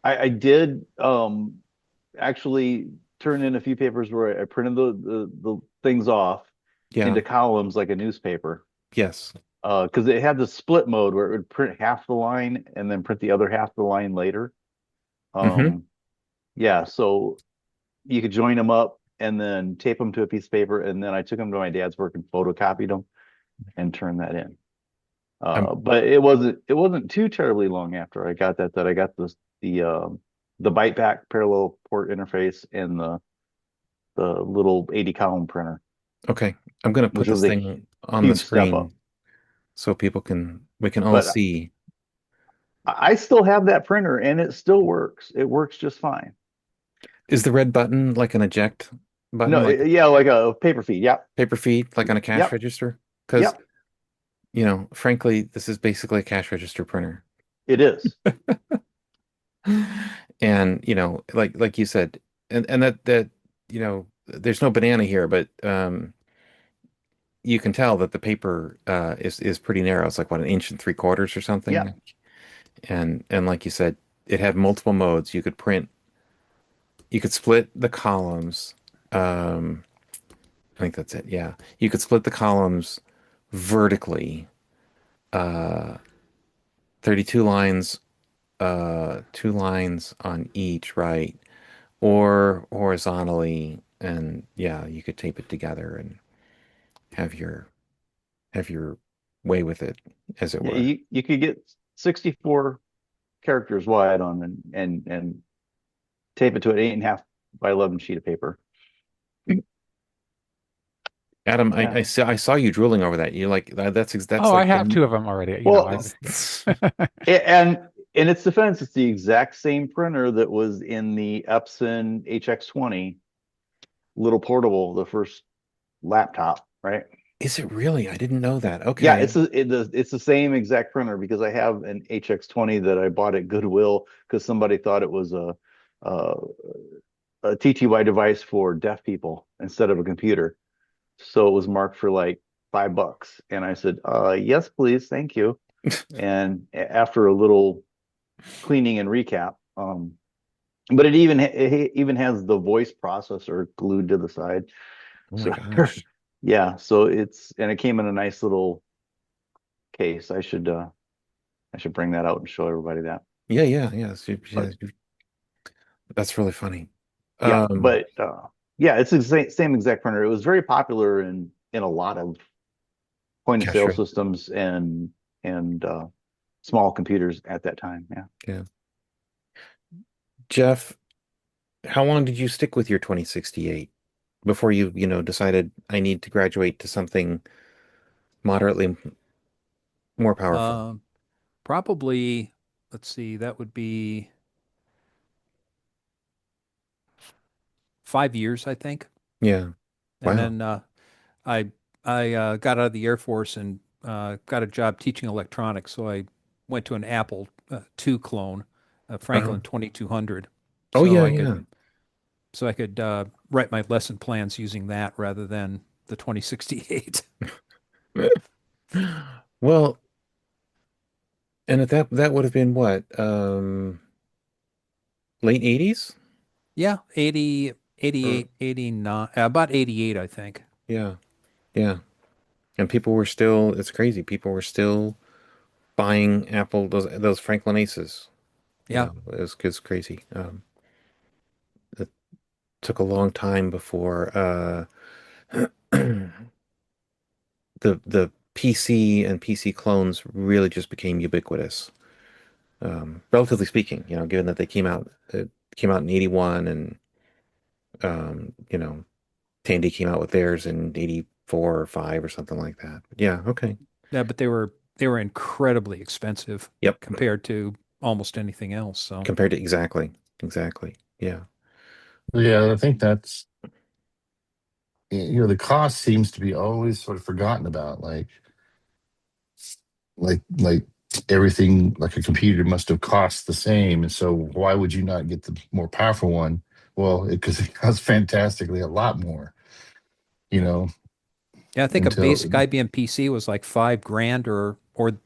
I did actually turn in a few papers where I printed the things off Yeah. into columns like a newspaper. Yes. Because it had the split mode where it would print half the line and then print the other half of the line later. Hmm. Um, yeah, so you could join them up and then tape them to a piece of paper, and then I took them to my dad's work and photocopied them and turned that in. I'm But it wasn't too terribly long after I got that I got the byte back parallel port interface and the little 80 column printer, okay. I'm gonna put which this was a thing on the huge step up. screen so we can all But see. I still have that printer and it still works. It works just fine. Is the red button like an eject button, No, like yeah, like a paper feed. Yep, paper feed, like on a cash yep, register? Because, yep. frankly, this is basically a cash register printer. It is. And, like you said, and that, there's no banana here, but you can tell that the paper is pretty narrow. It's like what, an inch and three quarters or Yep. something. And like you said, it had multiple modes. You could print You could split the columns. Um, I think that's it. Yeah. You could split the columns vertically, uh, 32 lines, 2 lines on each, right? Or horizontally, and yeah, you could tape it together and have your have your way with it, as it Yeah, were. you could get 64 characters wide on and tape it to an 8.5 by 11 sheet of paper. Adam, Yeah. I saw you drooling over that. You like that's Oh, I like have the two of them already. Well, I and in its defense, it's the exact same printer that was in the Epson HX20 little portable, the first laptop, right? Is it really? I didn't know that. Yeah, Okay. it's the same exact printer because I have an HX20 that I bought at Goodwill because somebody thought it was a a TTY device for deaf people instead of a computer. So it was marked for like $5. And I said, yes, please, thank you. And after a little cleaning and recap, but it even has the voice processor glued to the side. Oh my So gosh. yeah, so it came in a nice little case. I should bring that out and show everybody that. Yeah, yeah, yeah. But That's really funny. yeah, Um, but yeah, it's the same exact printer. It was very popular in a lot of point of sale Castro. systems and small computers at that time. Yeah. Yeah. Jeff, how long did you stick with your 2068 before decided I need to graduate to something moderately more powerful? Um, Probably, let's see, that would be 5 years, I think. Yeah. And Wow. then I got out of the Air Force and got a job teaching electronics. So I went to an Apple II clone, Uh-huh. Franklin 2200. Oh So yeah, I could yeah. write my lesson plans using that rather than the 2068. Well, and at that would have been what? Late 80s? Yeah, 80, Or 88, 89, about 88, I think. yeah. Yeah. And people were still, it's crazy. People were still buying Apple those Franklin Aces. Yeah. It's crazy. It took a long time before the PC and PC clones really just became ubiquitous. Relatively speaking, given that they came out in 81 and Tandy came out with theirs in 84 or 5 or something like that. But yeah, okay. Yeah, but they were incredibly expensive Yep. compared to almost anything else. So Compared to exactly. Yeah. Yeah, I think that's the cost seems to be always sort of forgotten about. Like everything like a computer must have cost the same, and so why would you not get the more powerful one? Well, because it costs fantastically a lot more. You know, yeah, I think a until basic IBM PC was like 5 grand or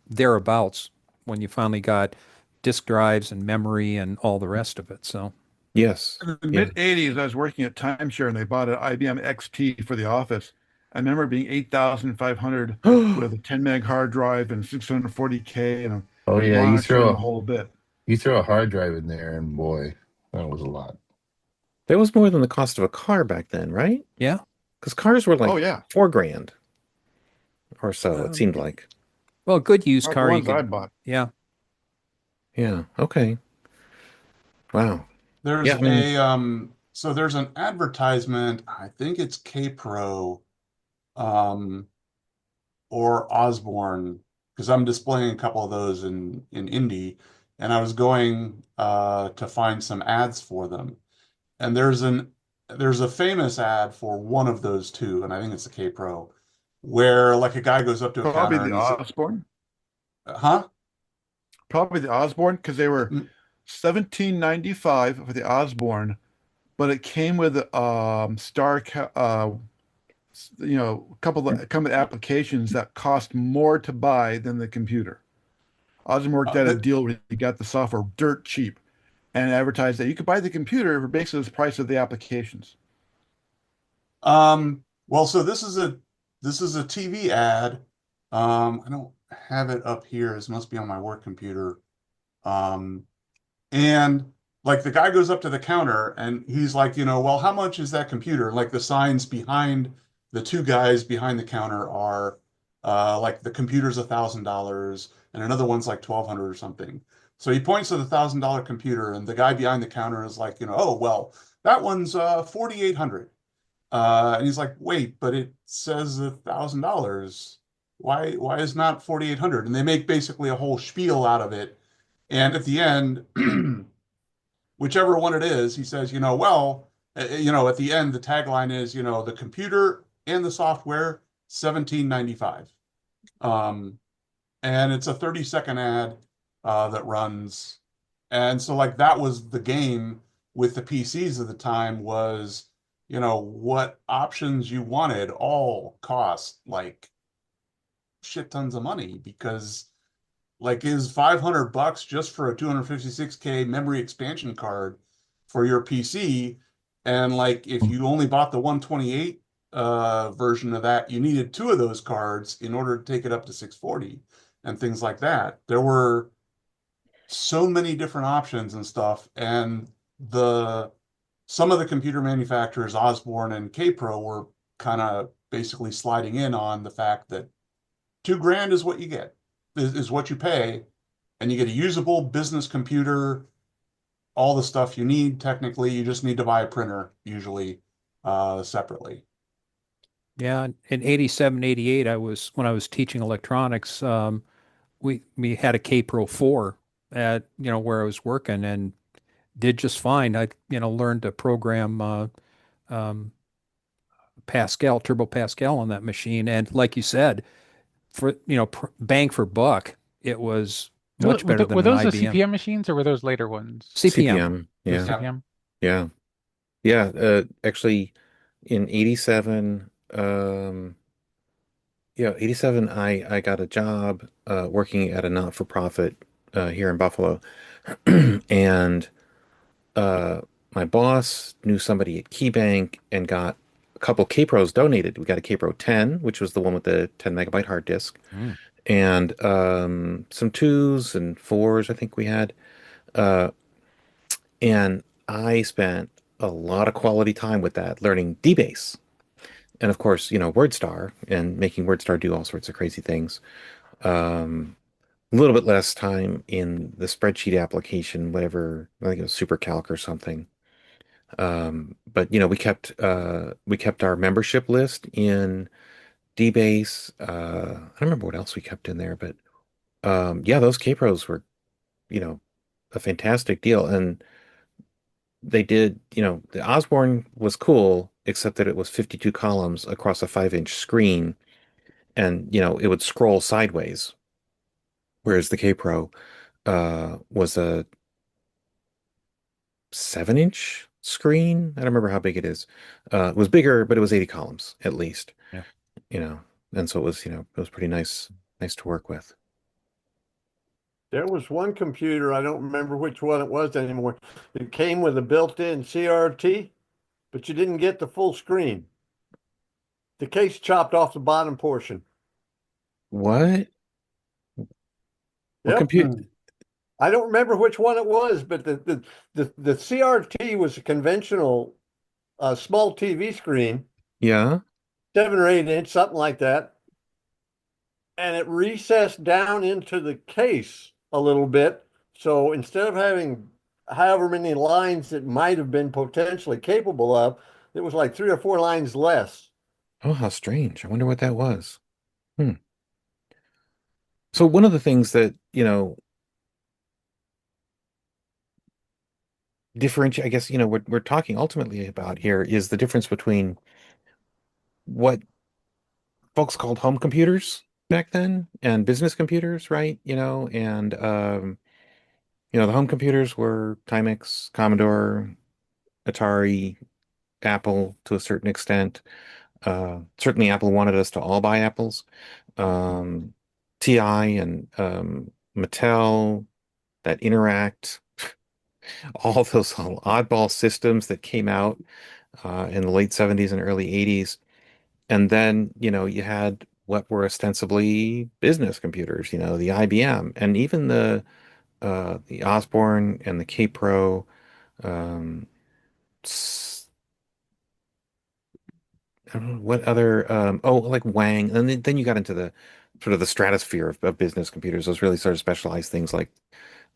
thereabouts when you finally got disk drives and memory and all the rest of it. So Yes. In the Yeah. mid 80s, I was working at Timeshare and they bought an IBM XT for the office. I remember being 8,500 with a 10 meg hard drive and 640K and a oh yeah, monitor and the whole bit. you throw a hard drive in there, and boy, that was a lot. That was more than the cost of a car back then, right? yeah, Because cars were Oh like yeah, 4 grand or so, it um, seemed like. well, a good used not the car you ones I could, bought. yeah, Yeah. Okay. Wow. Yeah, There's I mean, so there's an advertisement, I think it's K Pro, um, or Osborne, because I'm displaying a couple of those in Indy, and I was going to find some ads for them. And there's a famous ad for one of those two, and I think it's the K Pro, where like a guy goes up to a Probably counter the and he's, Osborne. huh? Probably the Osborne because they were 1795 for the Osborne, but it came with a couple of come with applications that cost more to buy than the computer. Osborne worked out a The, deal where you got the software dirt cheap. and advertised that you could buy the computer for basically the price of the applications. Well, so this is a TV ad. I don't have it up here. This must be on my work computer. Um, and like the guy goes up to the counter and he's like, well, how much is that computer? Like the signs behind the two guys behind the counter are like the computer's $1,000 and another one's like 1,200 or something. So he points to the $1,000 computer and the guy behind the counter is like, oh well, that one's 4,800. And he's like, wait, but it says $1,000. Why is not 4,800? And they make basically a whole spiel out of it. And at the end, whichever one it is, he says, well, at the end, the tagline is, the computer and the software, 1795. Um, and it's a 30-second ad that runs. And so like that was the game with the PCs at the time was, what options you wanted all cost like shit tons of money because like is $500 just for a 256K memory expansion card for your PC. And like if you only bought the 128 version of that, you needed two of those cards in order to take it up to 640 and things like that. There were so many different options and stuff. And the some of the computer manufacturers, Osborne and Kpro, were kind of basically sliding in on the fact that 2 grand is what you get, is what you pay, and you get a usable business computer, all the stuff you need. Technically, you just need to buy a printer, usually separately. Yeah, in 87, 88, when I was teaching electronics, we had a K Pro 4 at, where I was working and did just fine. I, learned to program um, Pascal, Turbo Pascal on that machine. And like you said, for, bang for buck, it was much better than Were an those the IBM. CPM machines or were those later ones? CPM. CPM. Those Yeah. Yeah. CPM? Yeah. Yeah. Actually, in 87, yeah, 87, I got a job working at a not-for-profit here in Buffalo. And uh, my boss knew somebody at KeyBank and got a couple K-Pros donated. We got a K-Pro 10, which was the one with the 10 megabyte hard disk, Mm. and some twos and fours, I think we had. Uh, and I spent a lot of quality time with that, learning DBase. And of course, WordStar and making WordStar do all sorts of crazy things. Um, a little bit less time in the spreadsheet application, whatever, I think it was SuperCalc or something. But we kept our membership list in DBase. I don't remember what else we kept in there, but yeah, those Kpros were, you know, a fantastic deal. And they did, the Osborne was cool, except that it was 52 columns across a 5-inch screen, and it would scroll sideways, whereas the Kpro was a 7-inch screen. I don't remember how big it is. It was bigger, but it was 80 columns at least. Yeah. you know, and so it was pretty nice to work with. There was one computer, I don't remember which one it was anymore. It came with a built-in CRT, but you didn't get the full screen. The case chopped off the bottom portion. What? What Yep. compute? I don't remember which one it was, but the CRT was a conventional small TV screen, Yeah. 7 or 8 inch, something like that. And it recessed down into the case a little bit. So instead of having however many lines it might have been potentially capable of, it was like 3 or 4 lines less. Oh, how strange. I wonder what that was. Hmm. So one of the things that, differentiate, I guess, we're talking ultimately about here is the difference between what folks called home computers back then and business computers, right? And the home computers were Timex, Commodore, Atari, Apple to a certain extent. Certainly Apple wanted us to all buy Apples. Um, TI and Mattel, that Interact. all those oddball systems that came out in the late 70s and early 80s. And then, you had what were ostensibly business computers, the IBM and even the Osborne and the K-Pro. Um, I don't know what other like Wang. And then you got into the sort of the stratosphere of business computers, those really sort of specialized things like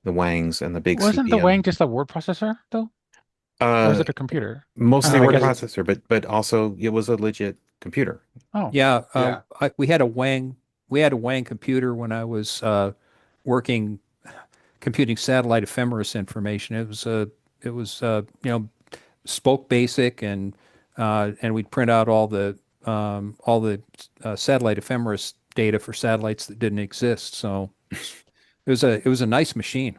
the Wangs and the big Wasn't the CP/M. Wang just a word processor though? Or is Uh, it a computer? I Mostly don't a know, I word guess. processor, but also it was a legit computer. Oh, Yeah, Yeah. we had a Wang computer when I was working computing satellite ephemeris information. It was spoke basic and we'd print out all the satellite ephemeris data for satellites that didn't exist. So it was a nice machine.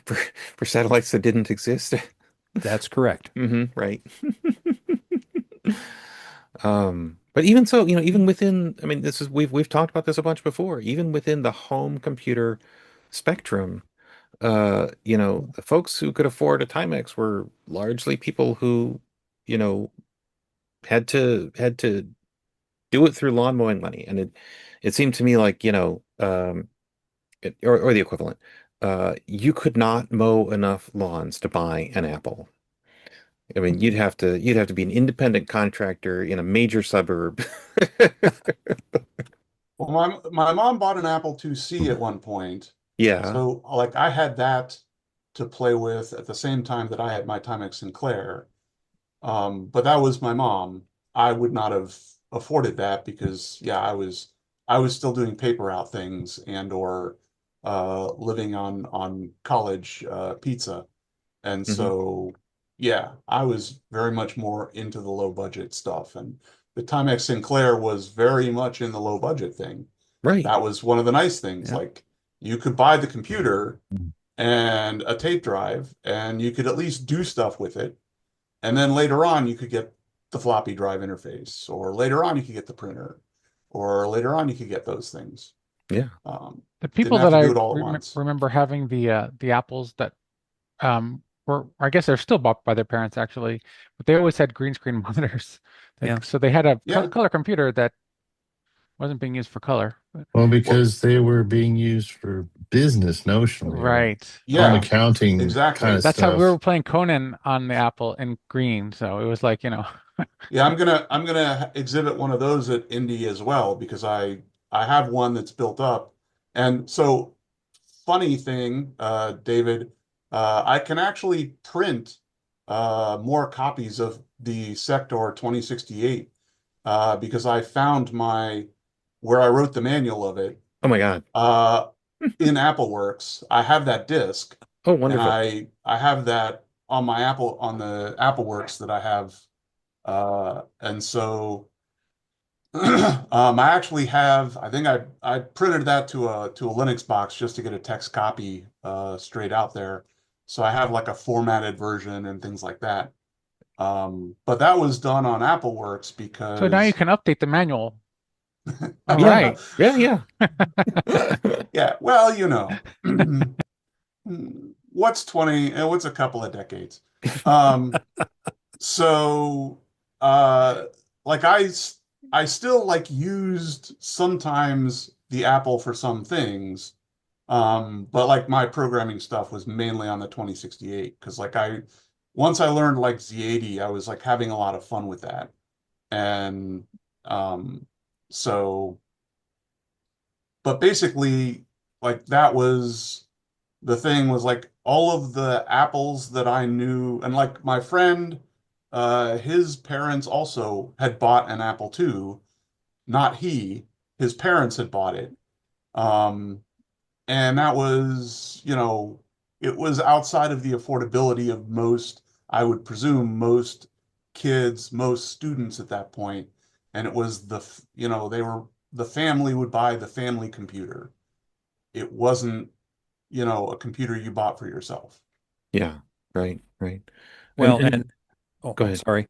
for for satellites that didn't exist. That's correct. Right. But even so, even within, I mean, this is we've talked about this a bunch before. Even within the home computer spectrum, the folks who could afford a Timex were largely people who, you know, had to do it through lawn mowing money, and it seemed to me like, or the equivalent. You could not mow enough lawns to buy an Apple. I mean, you'd have to be an independent contractor in a major suburb. Well, my mom bought an Apple IIc at one point. Yeah. So like I had that to play with at the same time that I had my Timex Sinclair. But that was my mom. I would not have afforded that because yeah, I was still doing paper out things and or living on college pizza. And Hmm. so yeah, I was very much more into the low budget stuff. And the Timex Sinclair was very much in the low budget thing. Right. That was one of the nice things. Yeah. Like you could buy the computer and a tape drive and you could at least do stuff with it. And then later on, you could get the floppy drive interface, or later on, you could get the printer, or later on, you could get those things. Yeah. the Didn't people have that to I do it all at once. remember having the apples that were, I guess they're still bought by their parents actually, but they always had green screen monitors. Yeah. So they had a Yeah. color computer that wasn't being used for color. But, Well, Well, because they were being used for business notionally or right. home yeah, accounting kind of exactly. That's how we stuff. were playing Conan on the Apple in green. So it was like, Yeah, I'm gonna exhibit one of those at Indy as well because I have one that's built up. And so funny thing, David, I can actually print more copies of the Sector 2068 because I found my where I wrote the manual of it Oh my God. uh, in AppleWorks. I have that disk, Oh, and wonderful. I have that on my Apple on the AppleWorks that I have, and so I actually have. I think I printed that to a Linux box just to get a text copy straight out there. So I have like a formatted version and things like that. But that was done on AppleWorks so now you because can update the manual. All Yeah. right. Yeah, yeah. yeah, well, what's 20 and what's a couple of decades? Um, so uh like I still like used sometimes the Apple for some things. But like my programming stuff was mainly on the 2068 because like I once I learned like Z80, I was like having a lot of fun with that. And um so but basically like that was the thing was like all of the apples that I knew, and like my friend, his parents also had bought an Apple II, not he, his parents had bought it. Um, and that was, it was outside of the affordability of most, I would presume, most kids, most students at that point. And it was the family would buy the family computer. It wasn't a computer you bought for yourself. Yeah. Right. Right. And Well, and and oh, go I'm ahead. sorry.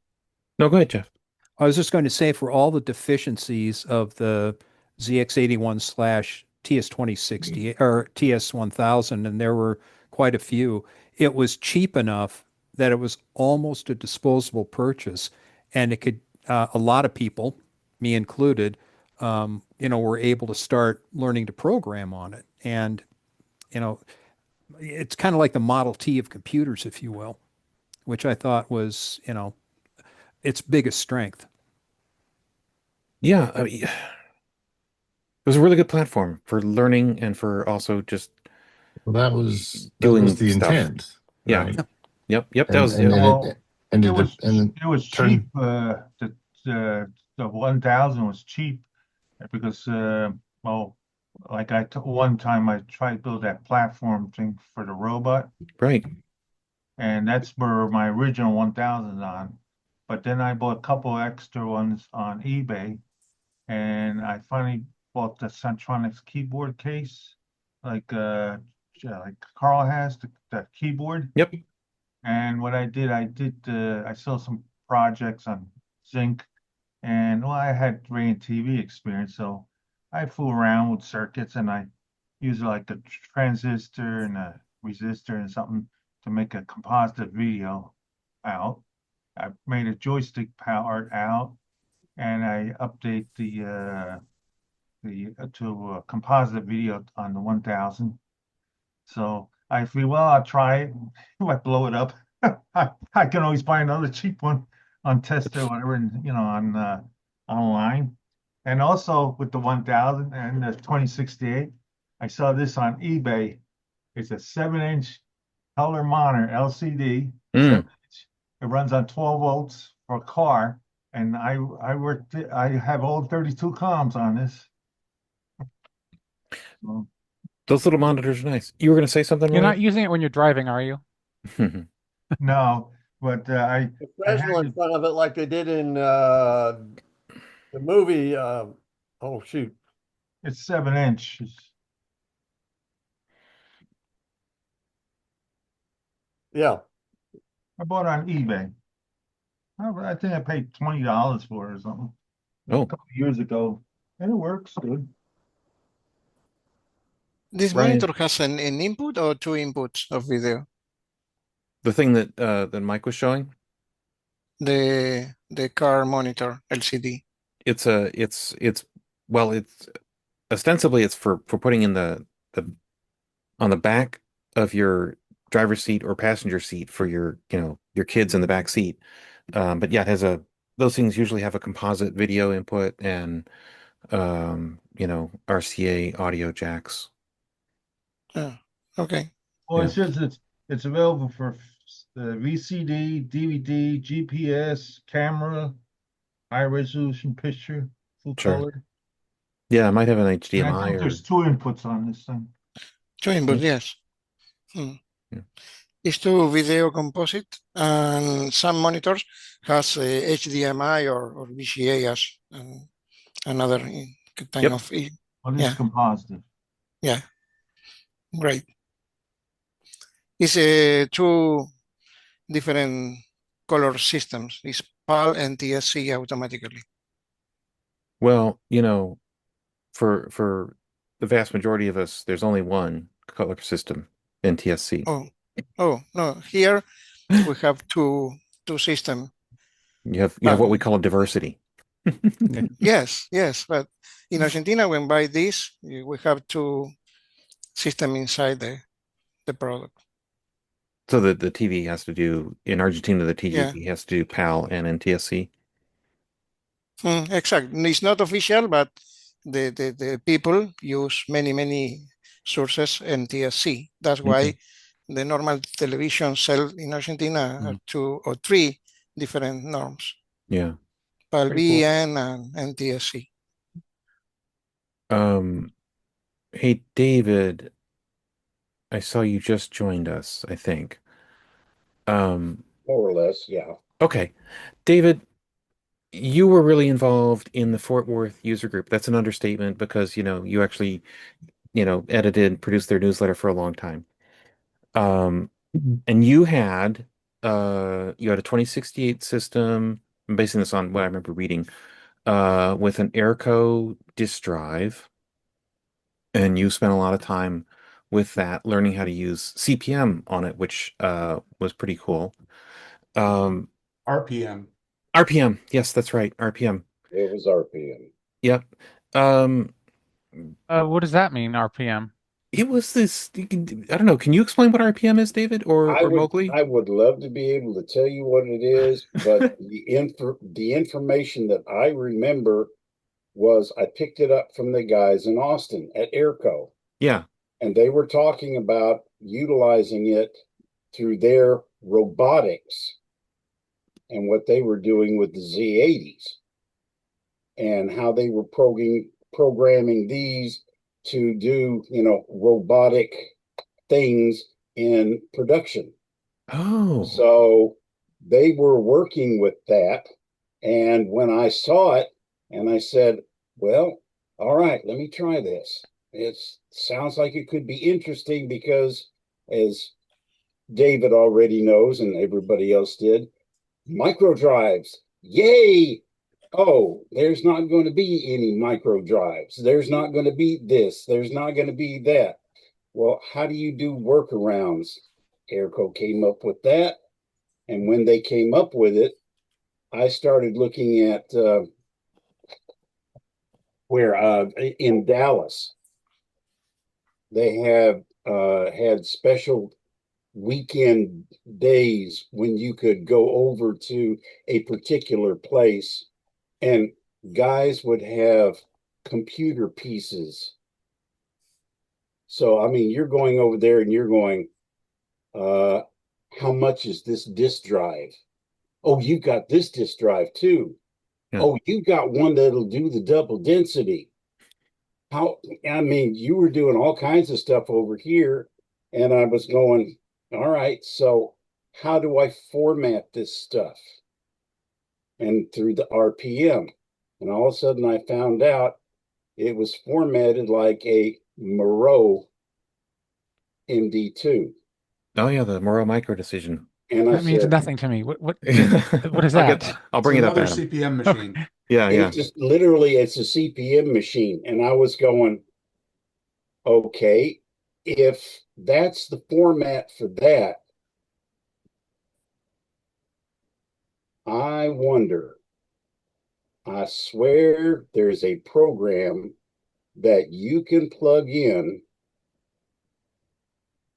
No, go ahead, Jeff. I was just going to say for all the deficiencies of the ZX81 slash TS2060 or TS1000, and there were quite a few. It was cheap enough that it was almost a disposable purchase, and it could a lot of people, me included, were able to start learning to program on it. And you know, it's kind of like the Model T of computers, if you will, which I thought was, its biggest strength. Yeah, I mean, it was a really good platform for learning and for also just Well, that was doing the stuff. intent, Yeah. right? Yep. That And was and yep. then Well, and it it was and then it was cheap. turn. The 1000 was cheap because well, like one time I tried to build that platform thing for the robot, Right. and that's where my original 1000 is on. But then I bought a couple extra ones on eBay, and I finally bought the Centronics keyboard case, like like Carl has the keyboard. Yep. And what I saw some projects on Zinc, and well, I had radio and TV experience, so I fool around with circuits and I use like a transistor and a resistor and something to make a composite video out. I made a joystick powered out, and I update the to a composite video on the 1000. So I feel, well, I'll try it. If I blow it up, I can always buy another cheap one on Tester or whatever, and on online. And also with the 1000 and the 2068, I saw this on eBay. It's a 7-inch color monitor LCD, Mm. 7 inch. It runs on 12 volts for a car, and I have all 32 columns on this. So, Those little monitors are nice. You were going to say something, You're Roy? not using it when you're driving, are you? no, but I Fresnel had in front of it like they did in the movie. Oh shoot, it's 7 inch. yeah. I bought it on eBay. I think I paid $20 for it or something a Oh, couple of years ago, and it works good. This Brian, monitor has an input or two inputs of video. the thing that Mike was showing, The car monitor LCD. it's well, it's ostensibly it's for putting in the on the back of your driver's seat or passenger seat for your kids in the back seat. But yeah, it has a those things usually have a composite video input and RCA audio jacks. Oh, okay. Well, it Yeah, says it's available for VCD, DVD, GPS, camera, high resolution picture, full sure. color. Yeah, it might have an And I HDMI think or there's two inputs on this thing. Two inputs, yes. Hmm. yeah, It's two video composite, and some monitors has a HDMI or VGA as another kind yep. of Well, this is yeah, composite. yeah, great. It's two different color systems. It's PAL and TSC automatically. Well, for the vast majority of us, there's only one color system, NTSC. Oh no, here we have two system. You have But what we call a diversity. yes, but in Argentina, when buy this, we have two system inside the product. So the TV has to do in Argentina, the Yeah, TGV has to do PAL and NTSC. exactly. It's not official, but the people use many sources NTSC. That's Okay. why the normal television sell in Argentina are Mm. two or three different norms: Yeah. PAL Very cool. BN and NTSC. Um, hey David, I saw you just joined us, I think. Um, More or less, yeah. okay. David, you were really involved in the Fort Worth user group. That's an understatement because, you actually, edited, produced their newsletter for a long time. And you had a 2068 system. I'm basing this on what I remember reading, with an Airco disk drive, and you spent a lot of time with that, learning how to use CPM on it, which was pretty cool. Um, RPM. RPM, yes, that's right, RPM. It was RPM. Yep. Um, What does that mean, RPM? it was this. I don't know. Can you explain what RPM is, David or Mowgli? I would love to be able to tell you what it is, but the information that I remember was I picked it up from the guys in Austin at Airco, Yeah. and they were talking about utilizing it through their robotics and what they were doing with the Z80s and how they were programming these to do, robotic things in production. Oh. So they were working with that. And when I saw it, and I said, well, all right, let me try this. It sounds like it could be interesting because, as David already knows and everybody else did, micro drives, yay! Oh, there's not going to be any micro drives. There's not going to be this. There's not going to be that. Well, how do you do workarounds? Airco came up with that. And when they came up with it, I started looking at where in Dallas, they have had special weekend days when you could go over to a particular place and guys would have computer pieces. So, I mean, you're going over there and you're going, uh, how much is this disk drive? Oh, you've got this disk drive too. Yeah. Oh, you've got one that'll do the double density. How, I mean, you were doing all kinds of stuff over here. And I was going, all right, so how do I format this stuff? And through the RPM. And all of a sudden I found out it was formatted like a Moreau MD2. Oh yeah, the Moro Micro decision. And I That means said, nothing to me. What is that? I'll It's bring it up, another Adam. CPM machine. Yeah, yeah. it's just literally it's a CPM machine. And I was going, okay, if that's the format for that, I wonder, I swear there's a program that you can plug in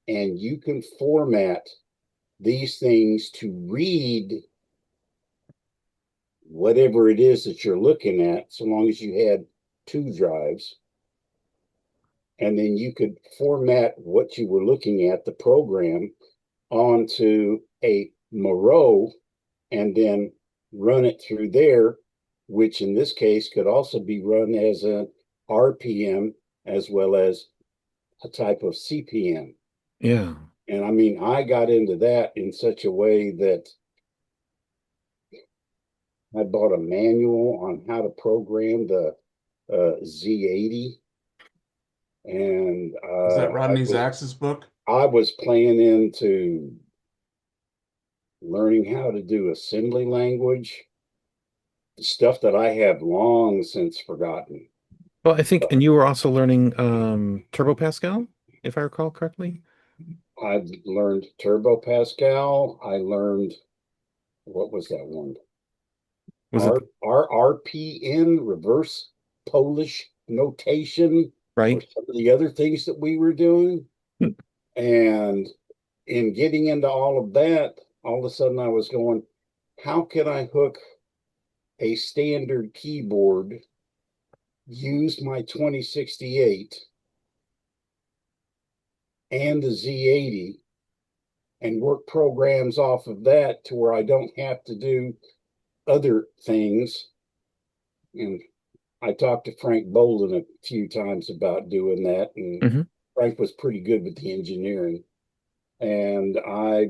and you can format these things to read whatever it is that you're looking at, so long as you had two drives. And then you could format what you were looking at, the program, onto a Moreau and then run it through there, which in this case could also be run as an RPM as well as a type of CPM. Yeah. And I mean, I got into that in such a way that I bought a manual on how to program the Z80. And Is that Rodney Zach's book? I was playing into learning how to do assembly language, stuff that I have long since forgotten. Well, I think, and you were also learning Turbo Pascal, if I recall correctly. I learned Turbo Pascal. I learned, what was that one? Was it RPN, reverse Polish notation, or right? some of the other things that we were doing. Hmm. And in getting into all of that, all of a sudden I was going, how can I hook a standard keyboard, use my 2068 and the Z80 and work programs off of that to where I don't have to do other things. And I talked to Frank Bolden a few times about doing that, and Mm-hmm. Frank was pretty good with the engineering. And I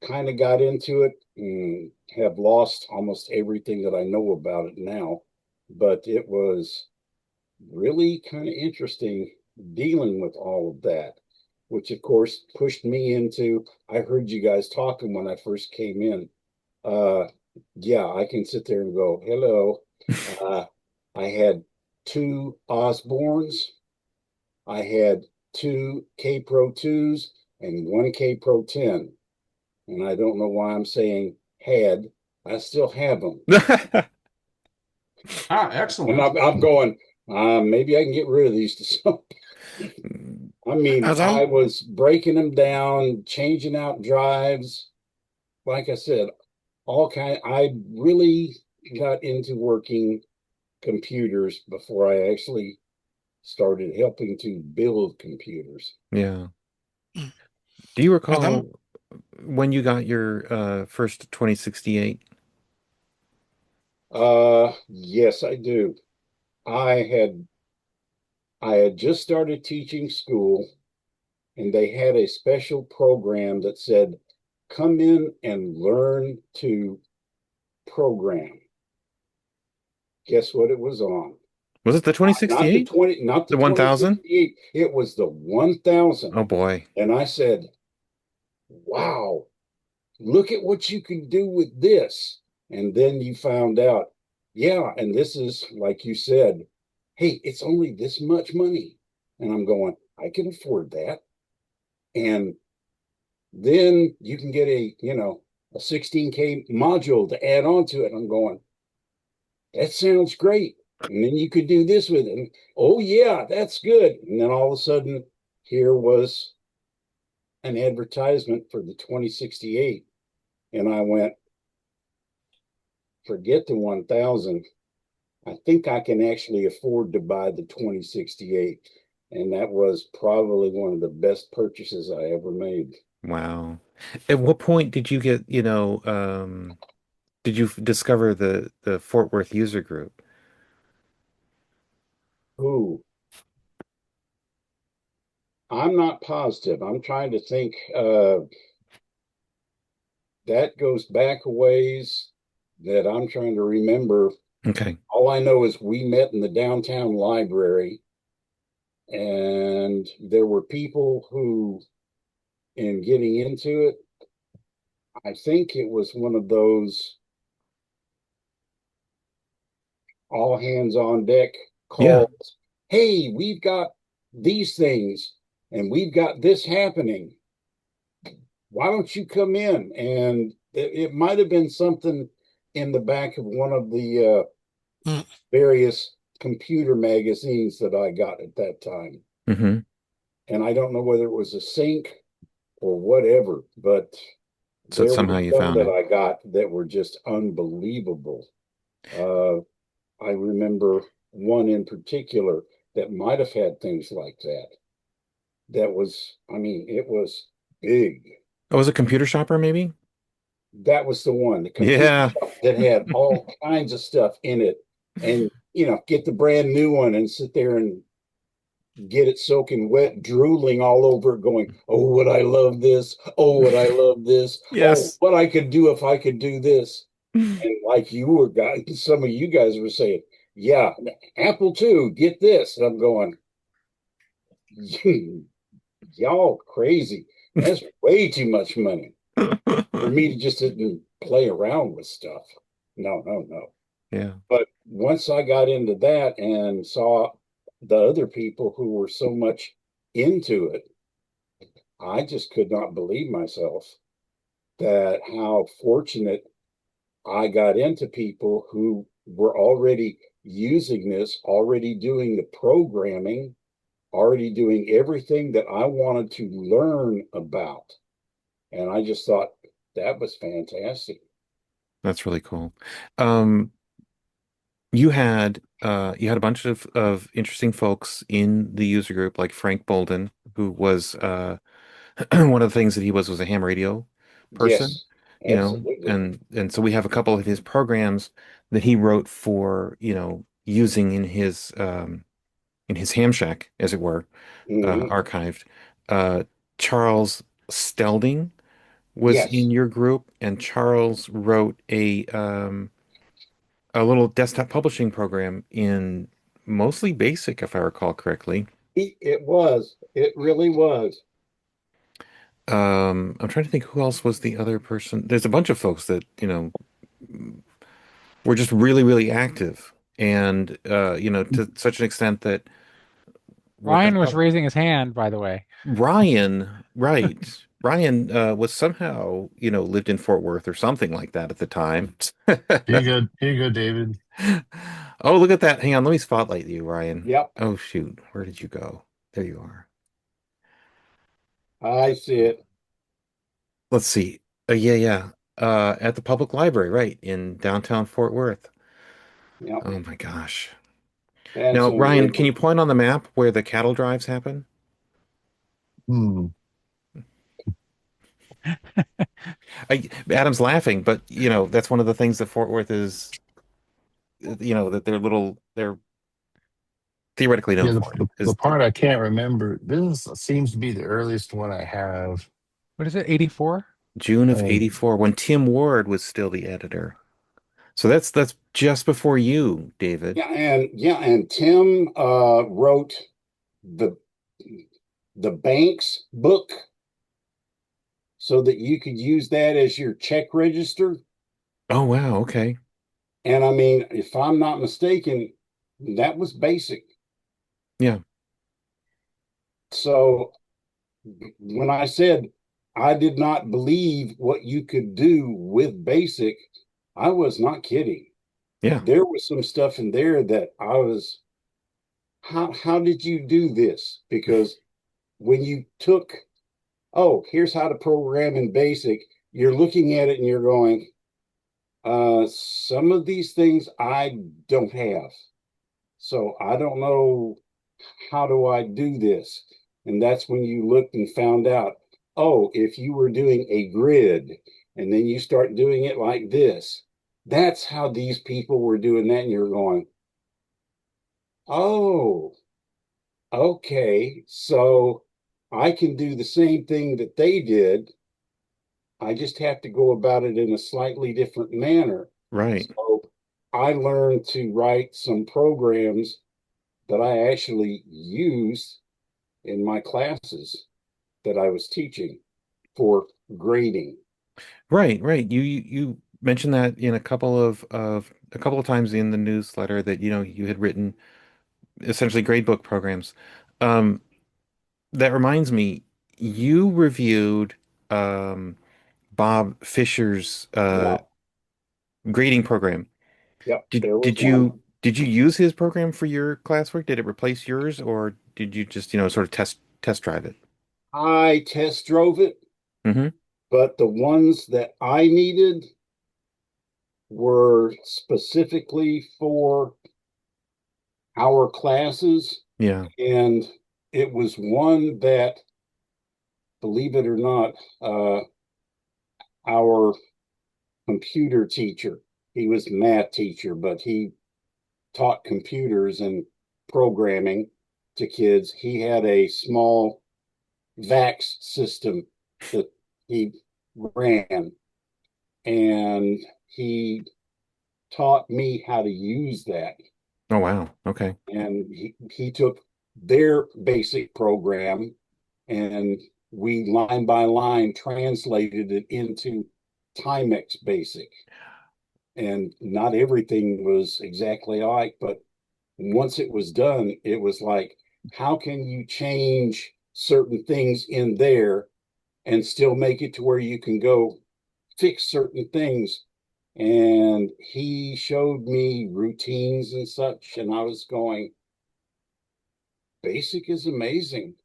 kind of got into it and have lost almost everything that I know about it now. But it was really kind of interesting dealing with all of that, which of course pushed me into. I heard you guys talking when I first came in. Yeah, I can sit there and go, hello. I had two Osbornes. I had two K Pro 2s and one K Pro 10. And I don't know why I'm saying had. I still have them. Ah, And excellent. I'm going, maybe I can get rid of these to some. I mean, Adam, I was breaking them down, changing out drives. Like I said, all kind. I really got into working computers before I actually started helping to build computers. Yeah. Do you Adam, recall when you got your first 2068? Yes, I do. I had I had just started teaching school, and they had a special program that said, "Come in and learn to program." Guess what it was on? Was it the Not the 2068? 20, not the The 1000? 2068. It was the 1000. Oh boy. And I said, "Wow, look at what you can do with this." And then you found out, yeah, and this is like you said, hey, it's only this much money. And I'm going, I can afford that. And then you can get a 16K module to add on to it. I'm going, that sounds great. And then you could do this with it. And, oh yeah, that's good. And then all of a sudden, here was an advertisement for the 2068. And I went, forget the 1000. I think I can actually afford to buy the 2068. And that was probably one of the best purchases I ever made. Wow. At what point did you get, did you discover the Fort Worth user group? Ooh, I'm not positive. I'm trying to think. That goes back a ways that I'm trying to remember. Okay. All I know is we met in the downtown library, and there were people who, in getting into it, I think it was one of those all hands on deck Yeah. calls. Hey, we've got these things and we've got this happening. Why don't you come in? And it might have been something in the back of one of the mm, various computer magazines that I got at that time. Hmm. And I don't know whether it was a sync or whatever, but So there somehow were you some found that it. I got that were just unbelievable. Uh, I remember one in particular that might have had things like that. That was, I mean, it was big. Oh, was it Computer Shopper maybe? That was the one, the computer Yeah. shop that had all kinds of stuff in it. And, get the brand new one and sit there and get it soaking wet, drooling all over, going, oh, would I love this? Oh, would I love this? Oh, Yes. what I could do if I could do this. And like you were guys, some of you guys were saying, yeah, Apple too, get this. And I'm going, y'all crazy. That's way too much money for me to just sit and play around with stuff. No, no, no. Yeah. But once I got into that and saw the other people who were so much into it, I just could not believe myself that how fortunate I got into people who were already using this, already doing the programming, already doing everything that I wanted to learn about. And I just thought that was fantastic. That's really cool. Um, you had a bunch of interesting folks in the user group, like Frank Bolden, who was one of the things that he was a ham radio person, Yes, absolutely. and so we have a couple of his programs that he wrote for, using in his ham shack, as it were, Hmm. archived. Uh, Charles Stelding was Yes. in your group, and Charles wrote a little desktop publishing program in mostly BASIC, if I recall correctly. It was. It really was. I'm trying to think who else was the other person. There's a bunch of folks that, were just really, really active. And, to such an extent that what the Ryan was hell? raising his hand, by the way. Ryan, right. Ryan was somehow, lived in Fort Worth or something like that at the time. Here you go, David. Oh, look at that. Hang on, let me spotlight you, Ryan. Yep, Oh, shoot. Where did you go? There you are. I see it. Let's see. Yeah, yeah. At the public library, right, in downtown Fort Worth. Yep, Oh my gosh. that's Now, Ryan, can unbelievable. you point on the map where the cattle drives happen? Hmm. Adam's laughing, but that's one of the things that Fort Worth is, that they're theoretically known Yeah, for the is part I can't remember. This seems to be the earliest one I have. What is it, 84? June of Um, '84 when Tim Ward was still the editor. So that's just before you, David. And Tim wrote the the bank's book so that you could use that as your check register. Oh wow, okay. And I mean, if I'm not mistaken, that was basic. Yeah, So when I said I did not believe what you could do with basic, I was not kidding. yeah, There was some stuff in there that I was, how did you do this? Because when you took, oh, here's how to program in basic, you're looking at it and you're going, some of these things I don't have. So I don't know, how do I do this? And that's when you looked and found out, oh, if you were doing a grid and then you start doing it like this, that's how these people were doing that. And you're going, oh, okay. So I can do the same thing that they did. I just have to go about it in a slightly different manner. right. So I learned to write some programs that I actually use in my classes that I was teaching for grading. Right, right. You mentioned that in a couple of times in the newsletter that you had written essentially grade book programs. Um, that reminds me, you reviewed um, Bob Fisher's Yeah, grading program. yep, Did there was did one. you did you use his program for your classwork? Did it replace yours, or did you just sort of test drive it? I test drove it, Hmm. but the ones that I needed were specifically for our classes. Yeah. And it was one that, believe it or not, our computer teacher, he was a math teacher, but he taught computers and programming to kids. He had a small VAX system that he ran, and he taught me how to use that. Oh wow. Okay. And he took their basic program and we line by line translated it into Timex basic. And not everything was exactly alike, but once it was done, it was like, how can you change certain things in there and still make it to where you can go fix certain things? And he showed me routines and such, and I was going, basic is amazing.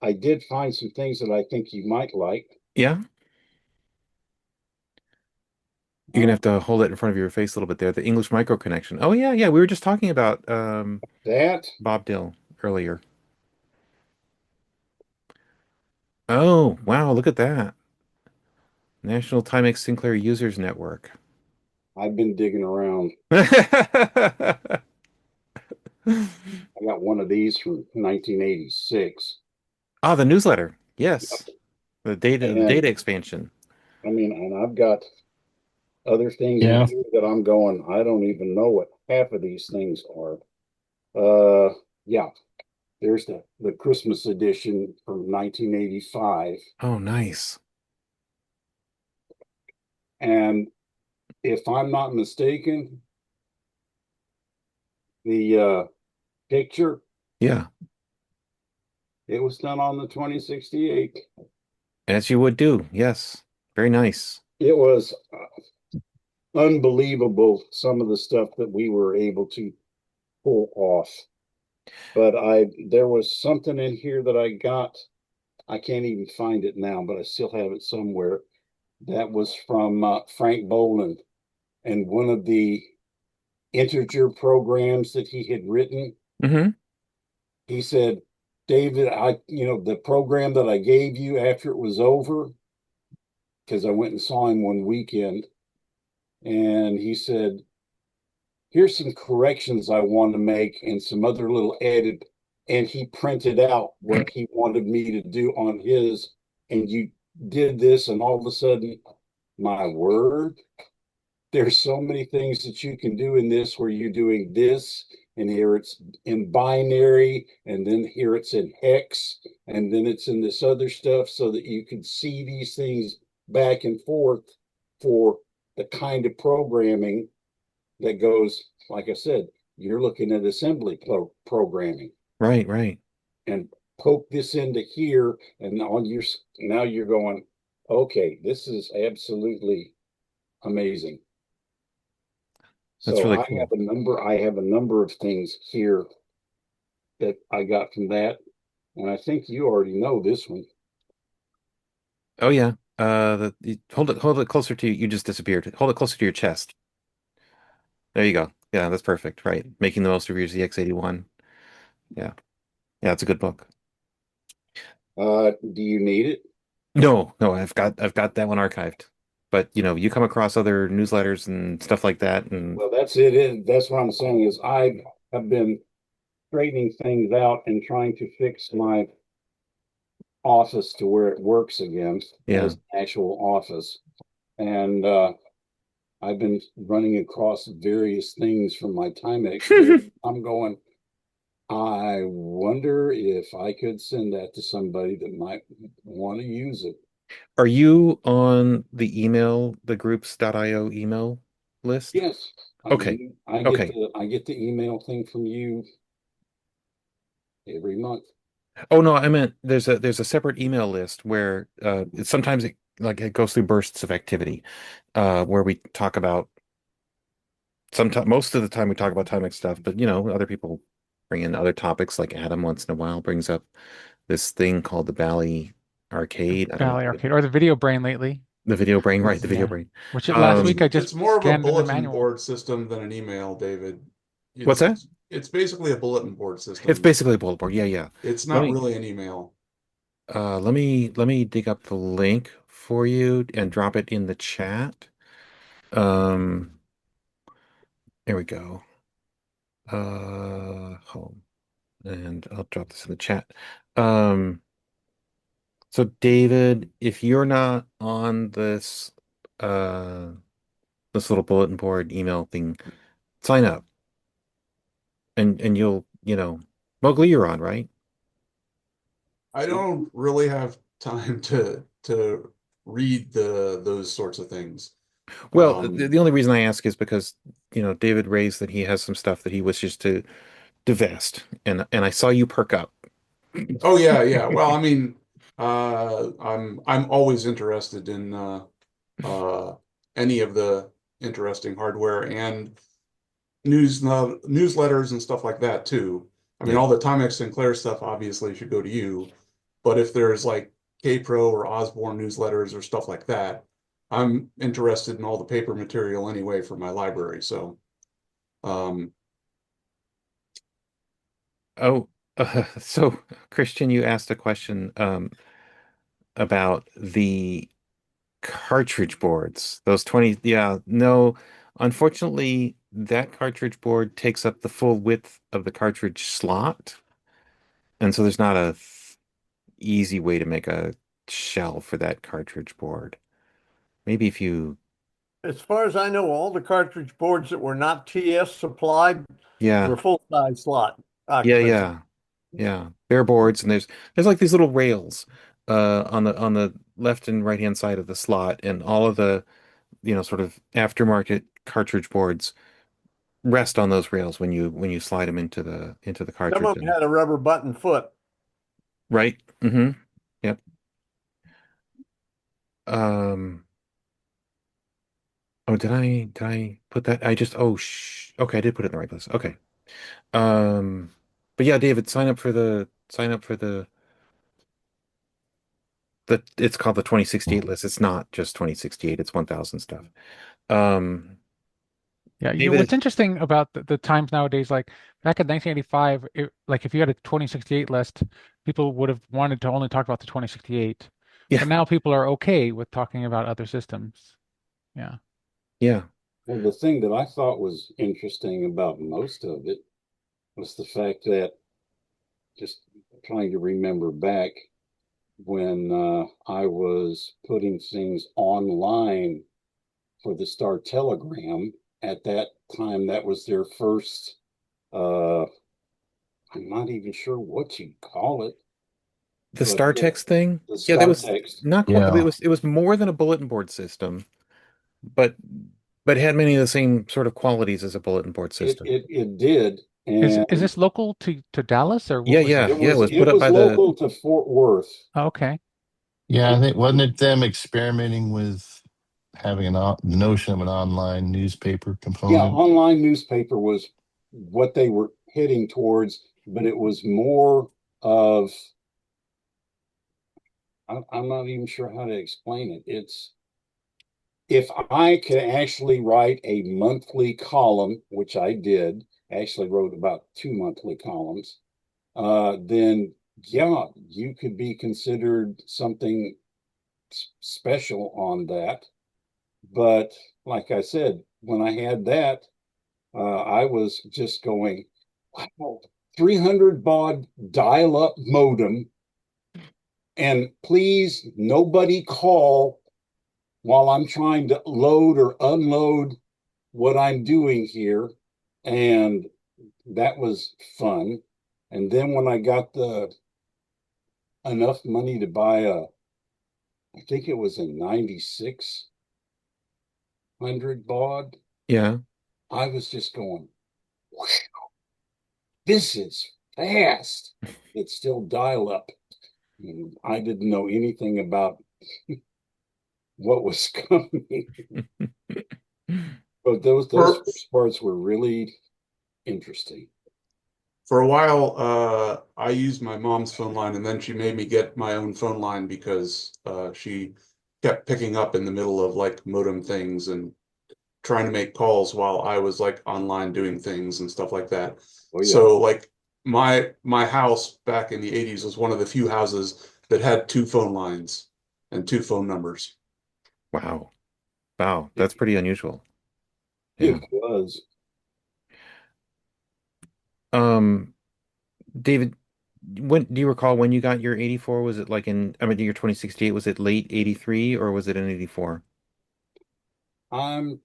I did find some things that I think you might like. Yeah. You're gonna Uh, have to hold it in front of your face a little bit there. The English micro connection. Oh yeah, yeah. We were just talking about that Bob Dill earlier. Oh wow, look at that. National Timex Sinclair Users Network. I've been digging around. I got one of these from 1986. Ah, the newsletter. Yes. The data And expansion. I mean, and I've got other things in yeah. here that I'm going, I don't even know what half of these things are. Yeah, there's the Christmas edition from 1985. Oh, nice. And if I'm not mistaken, the picture Yeah, It was done on the 2068. as you would do. Yes. Very nice. It was unbelievable some of the stuff that we were able to pull off. But there was something in here that I got. I can't even find it now, but I still have it somewhere. That was from Frank Boland, and one of the integer programs that he had written. Hmm. He said, "David, the program that I gave you after it was over, because I went and saw him one weekend, and he said, here's some corrections I want to make and some other little edit." And he printed out what he wanted me to do on his, and you did this, and all of a sudden, my word, there's so many things that you can do in this where you're doing this, and here it's in binary, and then here it's in hex, and then it's in this other stuff so that you can see these things back and forth for the kind of programming that goes, like I said, you're looking at assembly programming Right, right. and poke this into here, and on your now you're going, okay, this is absolutely amazing. That's So really cool. I have a number of things here that I got from that, and I think you already know this one. Oh yeah. Hold it closer to you. You just disappeared. Hold it closer to your chest. There you go. Yeah, that's perfect. Right. Making the most of your ZX81. Yeah. Yeah, it's a good book. Do you need it? No, no, I've got that one archived. But you come across other newsletters and stuff like that, and Well, that's it. That's what I'm saying is I have been straightening things out and trying to fix my office to where it works again yeah. as an actual office. And I've been running across various things from my Timex bill. I'm going, I wonder if I could send that to somebody that might want to use it. Are you on the groups.io email list? Yes, Okay. Okay. I get the email thing from you every month. Oh no, I meant there's a separate email list where sometimes it goes through bursts of activity where we talk about sometimes most of the time we talk about Timex stuff, but other people bring in other topics like Adam once in a while brings up this thing called the Bally The Arcade. I don't Valley know. Arcade or the Video Brain lately. The video brain, right? The It's video Yeah. brain. Which last it's week Um, I just it's more of a scanned in the bulletin manual. board system than an email, David. what's It's that? it's it's basically a bulletin board It's system. basically a bullet board. Yeah, yeah. It's Let not me really an email. let me dig up the link for you and drop it in the chat. Um, there we go. Home, and I'll drop this in the chat. Um, so David, if you're not on this little bulletin board email thing, sign up and you'll. Mowgli, you're on, right? I don't really have time to read those sorts of things. Well, the Um, only reason I ask is because, David raised that he has some stuff that he wishes to divest, and I saw you perk up. oh yeah, yeah. Well, I mean, I'm always interested in uh, any of the interesting hardware and newsletters and stuff like that too. I mean, Yeah. all the Timex Sinclair stuff obviously should go to you, but if there's like K-Pro or Osborne newsletters or stuff like that, I'm interested in all the paper material anyway for my library. So, um, Oh, so Christian, you asked a question about the cartridge boards. Those 20, yeah, no, unfortunately, that cartridge board takes up the full width of the cartridge slot, and so there's not a easy way to make a shell for that cartridge board. Maybe if you, As far as I know, all the cartridge boards that were not TS supplied yeah, were full-size slot yeah, occupancy. yeah, yeah, bare boards, and there's like these little rails on the left and right hand side of the slot, and all of the sort of aftermarket cartridge boards rest on those rails when you slide them into the Some cartridge of them and had a rubber button foot. right. Yep. Um, oh, did I put that? I just oh sh okay, I did put it in the right place. Okay. But yeah, David, sign up for the it's called the 2068 list. It's not just 2068, it's 1000 stuff. Um, Yeah, what's David, interesting about the times nowadays, like back in 1985, like if you had a 2068 list, people would have wanted to only talk about the 2068. yeah, But now people are okay with talking about other systems. Yeah. yeah. Well, the thing that I thought was interesting about most of it was the fact that just trying to remember back when I was putting things online for the Star Telegram. At that time, that was their first, uh, I'm not even sure what you'd call it, The but Star yeah, Text thing, the yeah, that Star was Text. not quite, Yeah. it was more than a bulletin board system, but it had many of the same sort of qualities as a bulletin board system. It did, Is and this local to Dallas or Yeah, what was yeah, it this? yeah. It was was it put up was by the local to Fort Worth. Oh, okay. Yeah, I I think wasn't it them experimenting with having the notion of an online newspaper Yeah, component? online newspaper was what they were heading towards, but it was more of, I'm not even sure how to explain it. It's if I could actually write a monthly column, which I did, actually wrote about 2 monthly columns, then yeah, you could be considered something special on that. But like I said, when I had that, I was just going, wow, 300 baud dial up modem. And please, nobody call while I'm trying to load or unload what I'm doing here. And that was fun. And then when I got the enough money to buy I think it was a 9600 baud, yeah. I was just going, wow, this is fast. It's still dial up. And I didn't know anything about what was coming. But those For first parts were really interesting. for a while, I used my mom's phone line, and then she made me get my own phone line because she kept picking up in the middle of like modem things and trying to make calls while I was like online doing things and stuff like that. Oh yeah. So like my house back in the 80s was one of the few houses that had two phone lines and two phone numbers. Wow. Wow. It, That's pretty unusual. it Yeah. was. Um, David, when do you recall when you got your 84? Was it like I mean, your 2068, was it late 83 or was it in 84? I'm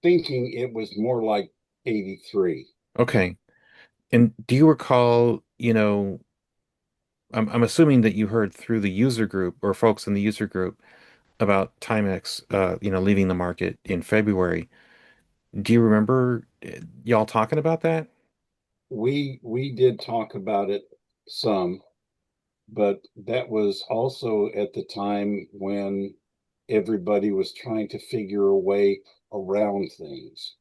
thinking it was more like 83. Okay. And do you recall, I'm assuming that you heard through the user group or folks in the user group about Timex, leaving the market in February. Do you remember y'all talking about that? We did talk about it some, but that was also at the time when everybody was trying to figure a way around things.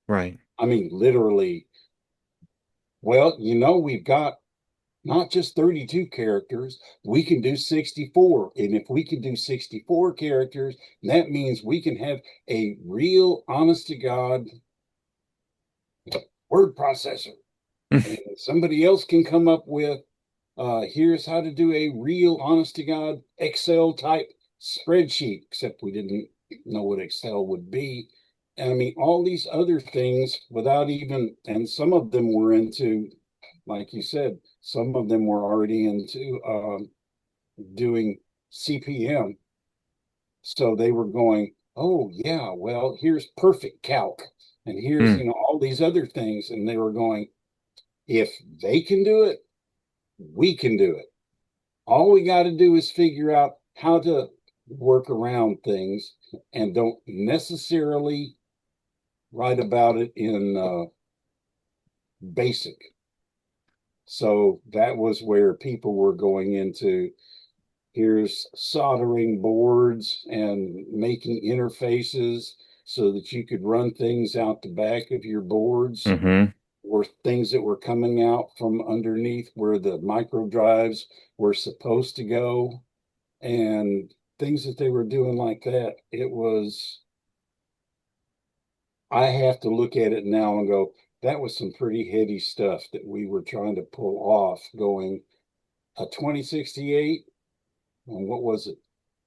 Right. I mean, literally, well, we've got not just 32 characters, we can do 64. And if we can do 64 characters, that means we can have a real, honest to God word processor. And somebody else can come up with, here's how to do a real, honest to God Excel type spreadsheet, except we didn't know what Excel would be. And I mean, all these other things without even, and some of them were into, like you said, some of them were already into doing CPM. So they were going, oh, yeah, well, here's perfect calc. And here's, Hmm. all these other things. And they were going, if they can do it, we can do it. All we got to do is figure out how to work around things and don't necessarily write about it in basic. So that was where people were going into, here's soldering boards and making interfaces so that you could run things out the back of your boards, Hmm. or things that were coming out from underneath where the micro drives were supposed to go, and things that they were doing like that. It was, I have to look at it now and go, that was some pretty heady stuff that we were trying to pull off, going a 2068, and what was it?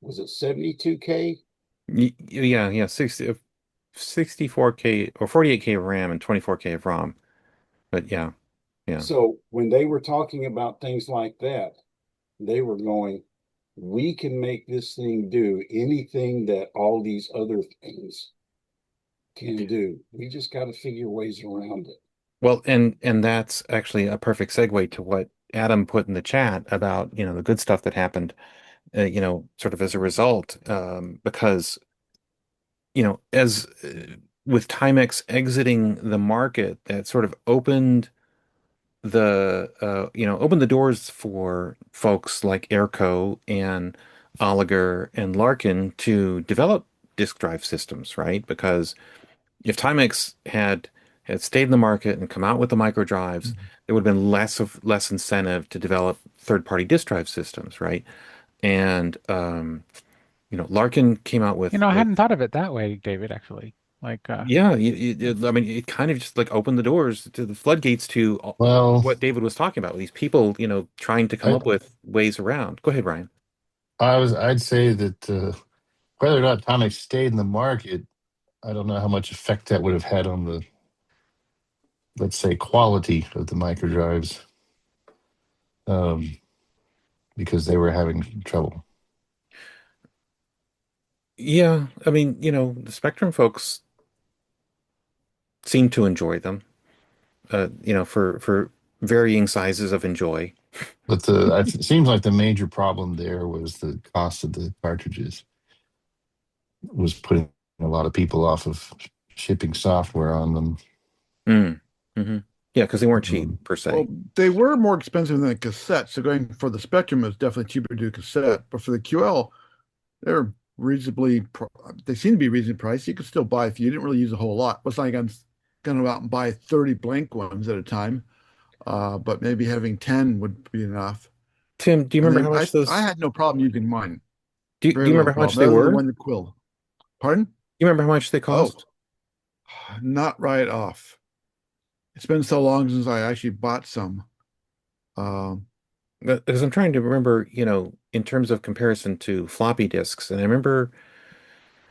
Was it 72K? Yeah, yeah, 64K or 48K of RAM and 24K of ROM. But yeah, yeah. So when they were talking about things like that, they were going, we can make this thing do anything that all these other things can do. We just got to figure ways around it. Well, and that's actually a perfect segue to what Adam put in the chat about, the good stuff that happened, sort of as a result, because, as with Timex exiting the market, that sort of opened the doors for folks like Airco and Oliger and Larkin to develop disk drive systems, right? Because if Timex had stayed in the market and come out with the micro drives, there would have been less incentive to develop third-party disk drive systems, right? And Larkin came out with I with hadn't thought of it that way, David, actually. Like, yeah, I mean, it kind of just like opened the doors to the floodgates to Well, what David was talking about, these people, trying to come I up with ways around. Go ahead, Ryan. I'd say that whether or not Timex stayed in the market, I don't know how much effect that would have had on the, let's say, quality of the microdrives, um, because they were having trouble. Yeah, I mean, the Spectrum folks seem to enjoy them, for varying sizes of enjoy. But it seems like the major problem there was the cost of the cartridges was putting a lot of people off of shipping software on them. Mm. Hmm. Yeah, because they weren't cheap Um, per Well, se. they were more expensive than a cassette, so going for the Spectrum is definitely cheaper to do cassette. But for the QL, they're they seem to be reasonably priced. You could still buy if you didn't really use a whole lot. It's not like I'm going to go out and buy 30 blank ones at a time, but maybe having 10 would be enough. Tim, do you And remember then how much I those? had no problem using mine. Do Very you little remember how much problem, they other than the were? one that quill. Pardon? You remember how much they Oh, cost? not right off. It's been so long since I actually bought some. Um, Because I'm trying to remember, in terms of comparison to floppy disks, and I remember,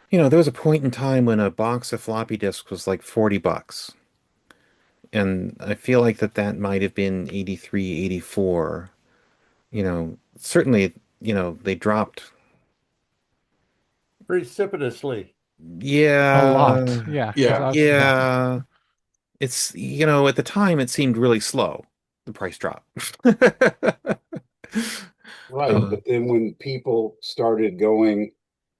there was a point in time when a box of floppy disks was like $40. And I feel like that might have been 83, 84. Certainly, they dropped. Precipitously. a lot. Yeah. Yeah, because Yeah. yeah. Yeah. It's, at the time it seemed really slow, the price drop. Right. Uh, But then when people started going,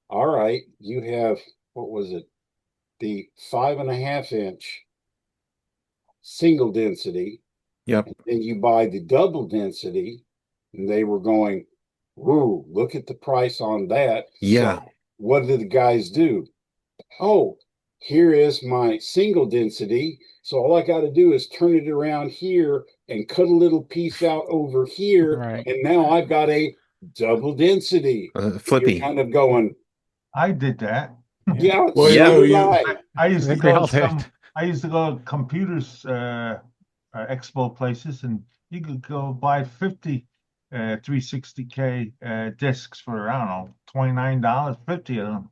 all right, you have, what was it? The 5.5 inch single density, yep. and then you buy the double density, and they were going, "Ooh, look at the price on that." Yeah. So what did the guys do? Oh, here is my single density. So all I got to do is turn it around here and cut a little piece out over here, Right. and now I've got a double density. You're Flippy. kind of going, I did that. yeah, Well, so Yeah. did you I. I I used to think we go all to did. I used to go to computers expo places, and you could go buy 50 360K discs for, I don't know, $29, 50 of them.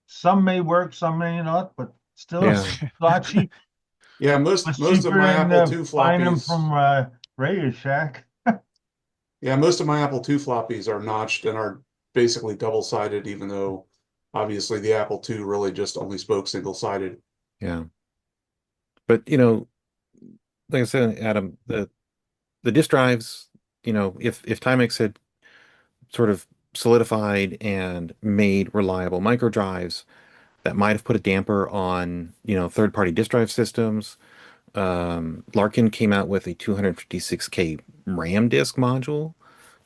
Some may work, some may not, but still Yeah. it's a lot cheap. yeah, most Much most of cheaper my than Apple II buying them floppies, from Radio Shack. yeah, most of my Apple II floppies are notched and are basically double-sided, even though obviously the Apple II really just only spoke single-sided. Yeah. But, like I said, Adam, the disk drives, if Timex had sort of solidified and made reliable micro drives, that might have put a damper on, third-party disk drive systems. Larkin came out with a 256K RAM disk module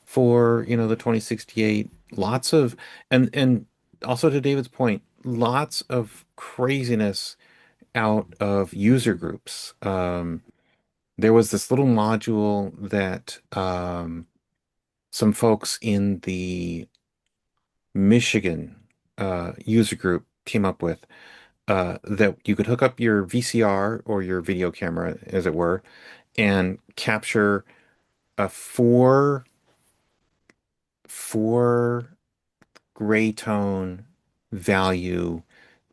for, the 2068. Lots of, and also to David's point, lots of craziness out of user groups. There was this little module that some folks in the Michigan user group came up with, that you could hook up your VCR or your video camera, as it were, and capture a four gray tone value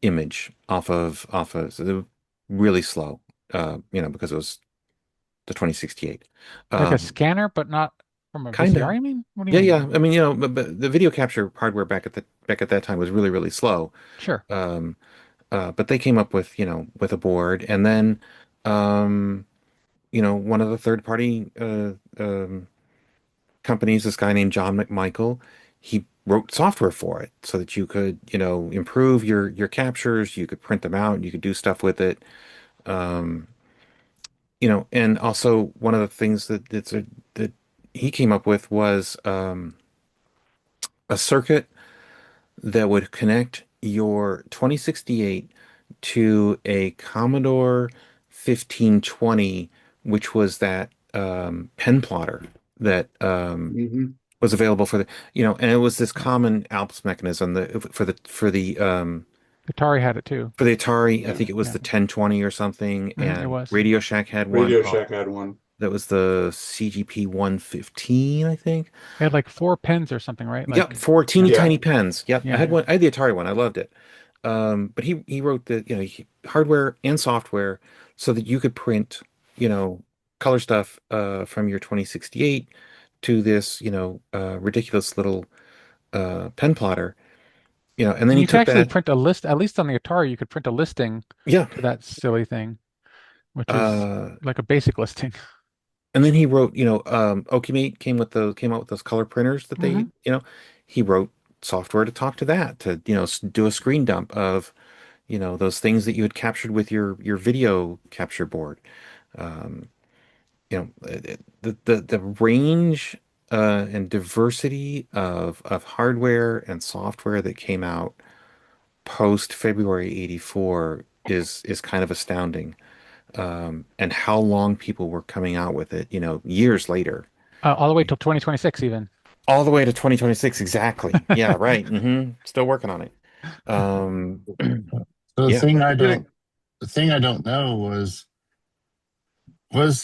image off of so they were really slow, because it was the 2068. Like a Um, scanner, but not from a kind VCR, of. you mean? What do you Yeah, mean? yeah. I mean, but the video capture hardware back at that time was really, really slow. Sure. Um, but they came up with a board, and then, um, one of the third party companies, this guy named John McMichael, he wrote software for it so that you could, improve your captures, you could print them out, you could do stuff with it. Um, and also one of the things that he came up with was a circuit that would connect your 2068 to a Commodore 1520, which was that pen plotter that Hmm. was available for and it was this common Alps mechanism Atari had it too. for the Atari. I Yeah. think it was Yeah. the 1020 or something, It and was. Radio Shack had one Radio called Shack had one. that was the CGP 115, I think. It had like four pens or something, right? Yep, Like, four teeny yeah, Yeah. tiny pens. Yep, I yeah, had yeah. one. I had the Atari one. I loved it. But he wrote the hardware and software so that you could print you know color stuff from your 2068 to this ridiculous little pen plotter. And then And he you could took actually that. print a list, at least on the Atari, you could print a listing Yeah. to that silly thing, which is uh, like a basic listing. and then he wrote, Okimate came out with those color printers that Hmm. he wrote software to talk to that, to do a screen dump of those things that you had captured with your video capture board. Um, the range and diversity of hardware and software that came out post February '84 is kind of astounding. And how long people were coming out with it, years later, All the way till 2026 even. all the way to 2026. Exactly. Yeah, right. Still working on it. Um, So yeah. the thing I don't know was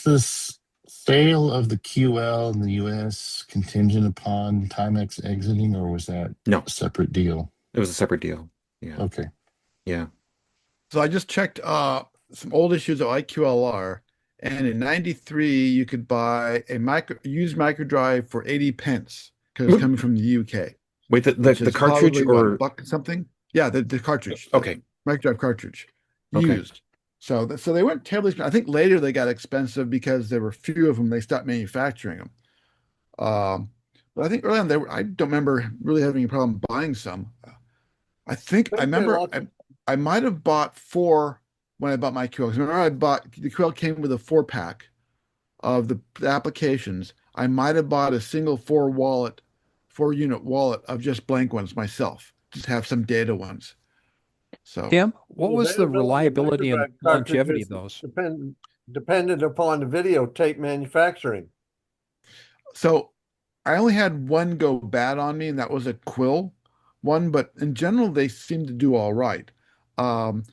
this sale of the QL in the US contingent upon Timex exiting, or was that No, a separate deal? it was a separate deal. Yeah. Okay. Yeah. So I just checked some old issues of IQLR, and in '93 you could buy a used micro drive for 80 pence because it's coming from the UK, Wait, which the is cartridge probably what, a or buck something? Yeah, the cartridge, the okay. micro drive cartridge, Okay. used. So so they weren't terribly. I think later they got expensive because there were few of them. They stopped manufacturing them. Um, but I think early on I don't remember really having a problem buying some. I Think they remember lost. I might have bought four when I bought my QL. 'Cause remember I bought the QL came with a 4 pack of the applications. I might have bought a single 4 unit wallet of just blank ones myself, just have some data ones. So Tim, what The was the availability of reliability and microdrive longevity of cartridges those? depended upon the videotape manufacturing. so I only had one go bad on me, and that was a Quill one, but in general they seem to do all right. Um,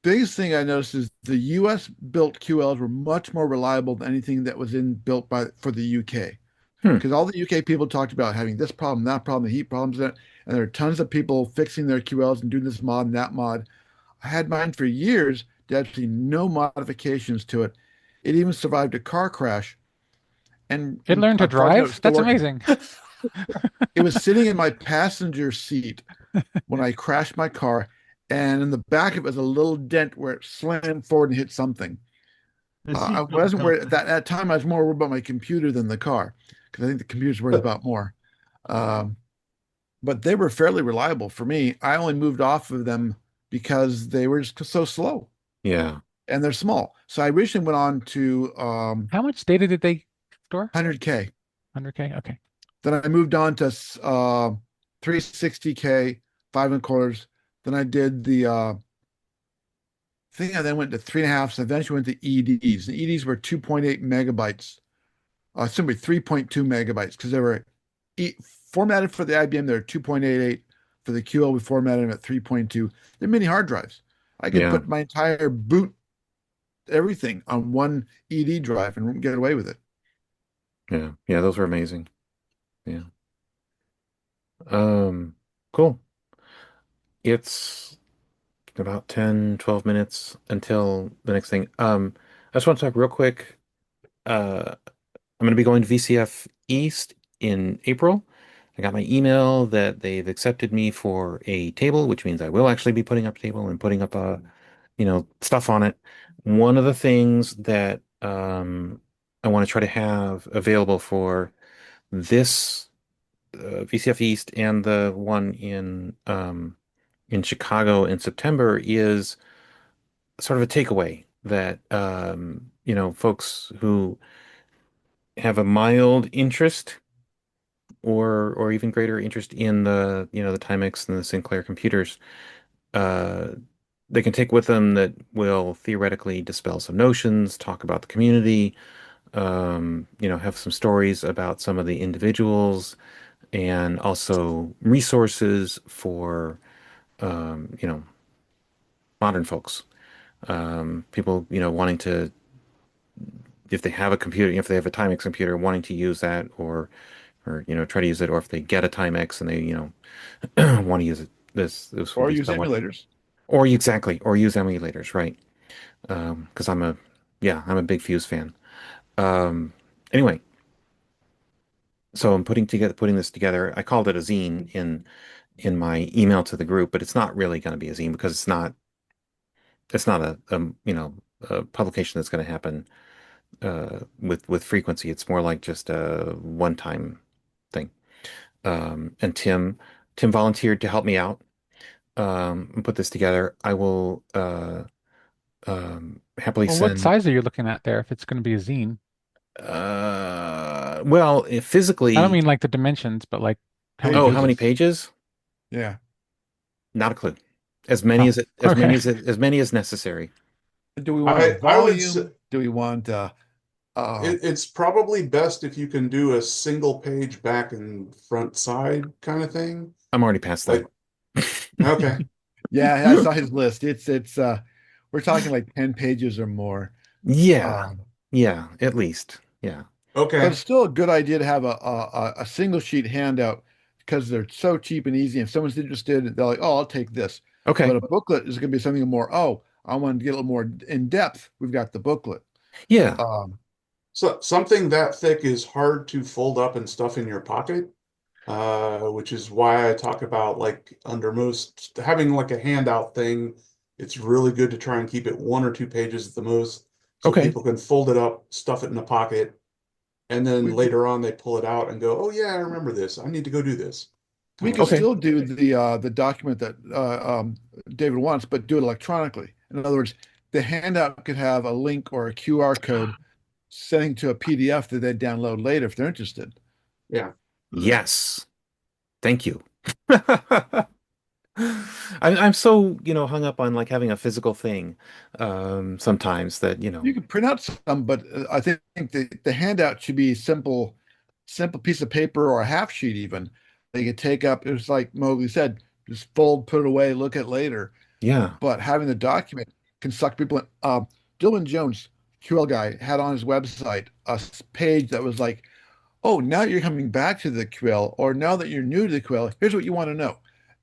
Biggest thing I noticed is the US built QLs were much more reliable than anything that was in built by for the UK. Hmm. Because all the UK people talked about having this problem, that problem, the heat problems, and there are tons of people fixing their QLs and doing this mod and that mod. I had mine for years, did absolutely no modifications to it. It even survived a car crash, It and learned to unfortunately, it was drive? still That's working. amazing. It was sitting in my passenger seat when I crashed my car, and in the back of it was a little dent where it slammed forward and hit something. The I seatbelt wasn't worried helped. at that time. I was more worried about my computer than the car because I think the computer's worth about more. Um, but they were fairly reliable for me. I only moved off of them because they were just so slow. Yeah. and they're small. So I originally went on to How much data did they store? 100K. 100K? Okay. Then I moved on to 360K, 5 and a quarters. Then I did the thing. I then went to 3.5s, and eventually went to EDs. The EDs were 2.8 megabytes. Simply 3.2 megabytes because they were e formatted for the IBM. They're 2.88. For the QL, we formatted them at 3.2. They're mini hard drives. I could Yeah. put my entire boot everything on one ED drive and get away with it. Yeah. Yeah. Those were amazing. Yeah. Um, cool. It's about 10, 12 minutes until the next thing. I just want to talk real quick. I'm going to be going to VCF East in April. I got my email that they've accepted me for a table, which means I will actually be putting up a table and putting up stuff on it. One of the things that I want to try to have available for this VCF East and the one in Chicago in September is sort of a takeaway that folks who have a mild interest or even greater interest in the Timex and the Sinclair computers, uh, they can take with them that will theoretically dispel some notions, talk about the community, have some stories about some of the individuals, and also resources for modern folks, people wanting to, if they have a computer, if they have a Timex computer, wanting to use that or try to use it, or if they get a Timex and they want to use it, this would Or be use somewhat, emulators. or exactly, or use emulators, right? Because I'm a big Fuse fan. Um, anyway, so I'm putting this together. I called it a zine in my email to the group, but it's not really going to be a zine because it's not a publication that's going to happen with frequency. It's more like just a one-time thing. And Tim volunteered to help me out and put this together. I will happily Well, what send. size are you looking at there if it's going to be a zine? Well, I don't physically, mean like the dimensions, but like how many oh, how many Pages. pages? pages? Yeah. Not a clue. As many Oh, as okay. as many as necessary. Do we want a I would say volume? Do we want it's probably best if you can do a single page back and front side kind of thing. I'm already past that. Like, okay, yeah, I saw his list. It's we're talking like 10 pages or more. Yeah, Um, yeah, at least. Yeah. but okay. it's still a good idea to have a single sheet handout because they're so cheap and easy. If someone's interested, they're like, oh, I'll take this. Okay. But a booklet is going to be something more, oh, I want to get a little more in depth. We've got the booklet. Yeah. Um, So something that thick is hard to fold up and stuff in your pocket, which is why I talk about like under most having like a handout thing. It's really good to try and keep it 1 or 2 pages at the most, so Okay. people can fold it up, stuff it in a pocket, and then we later on they pull it out and go, "Oh yeah, I remember this. I need to go do this," we kind of could Okay. thing. still do the document that David wants, but do it electronically. In other words, the handout could have a link or a QR code sending to a PDF that they download later if they're interested. Yeah. Yes. Thank you. I'm so, hung up on like having a physical thing sometimes that, You could print out some, but I think the handout should be simple piece of paper or a half sheet even. They could take up. It was like Mowgli said, just fold, put it away, look at later. yeah. But having the document can suck people in. Dylan Jones, QL guy, had on his website page that was like, oh, now you're coming back to the QL, or now that you're new to the QL, here's what you want to know.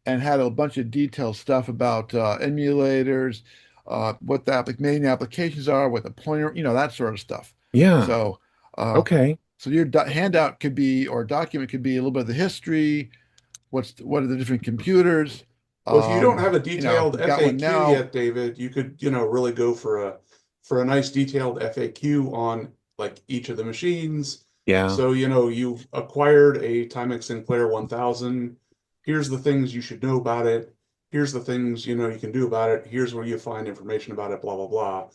And had a bunch of detailed stuff about emulators, what the main applications are, what the pointer, that sort of stuff. Yeah. So, uh, Okay. so your handout could be, or document could be a little bit of the history, what are the different computers. Well, if you don't have a If detailed you've got one FAQ now, yet, David, you could, really go for a nice detailed FAQ on like each of the machines. Yeah. So, you've acquired a Timex Sinclair 1000. Here's the things you should know about it. Here's the things, you can do about it. Here's where you find information about it, blah, blah, blah.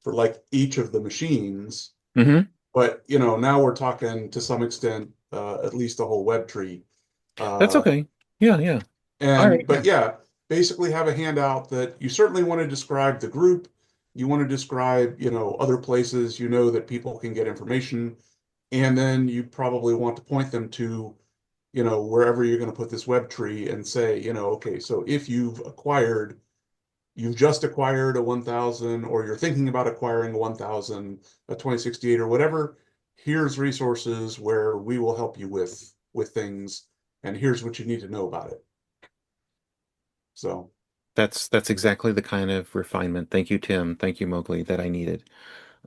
for like each of the machines. Hmm. But now we're talking to some extent, at least a whole web tree. That's Uh, okay. Yeah, yeah. All and right. but yeah, basically have a handout that you certainly want to describe the group. You want to describe, other places that people can get information. And then you probably want to point them to, wherever you're going to put this web tree and say, okay, so if you've just acquired a 1000, or you're thinking about acquiring a 1000, a 2068 or whatever, here's resources where we will help you with things, and here's what you need to know about it. So That's exactly the kind of refinement. Thank you, Tim. Thank you, Mowgli, that I needed.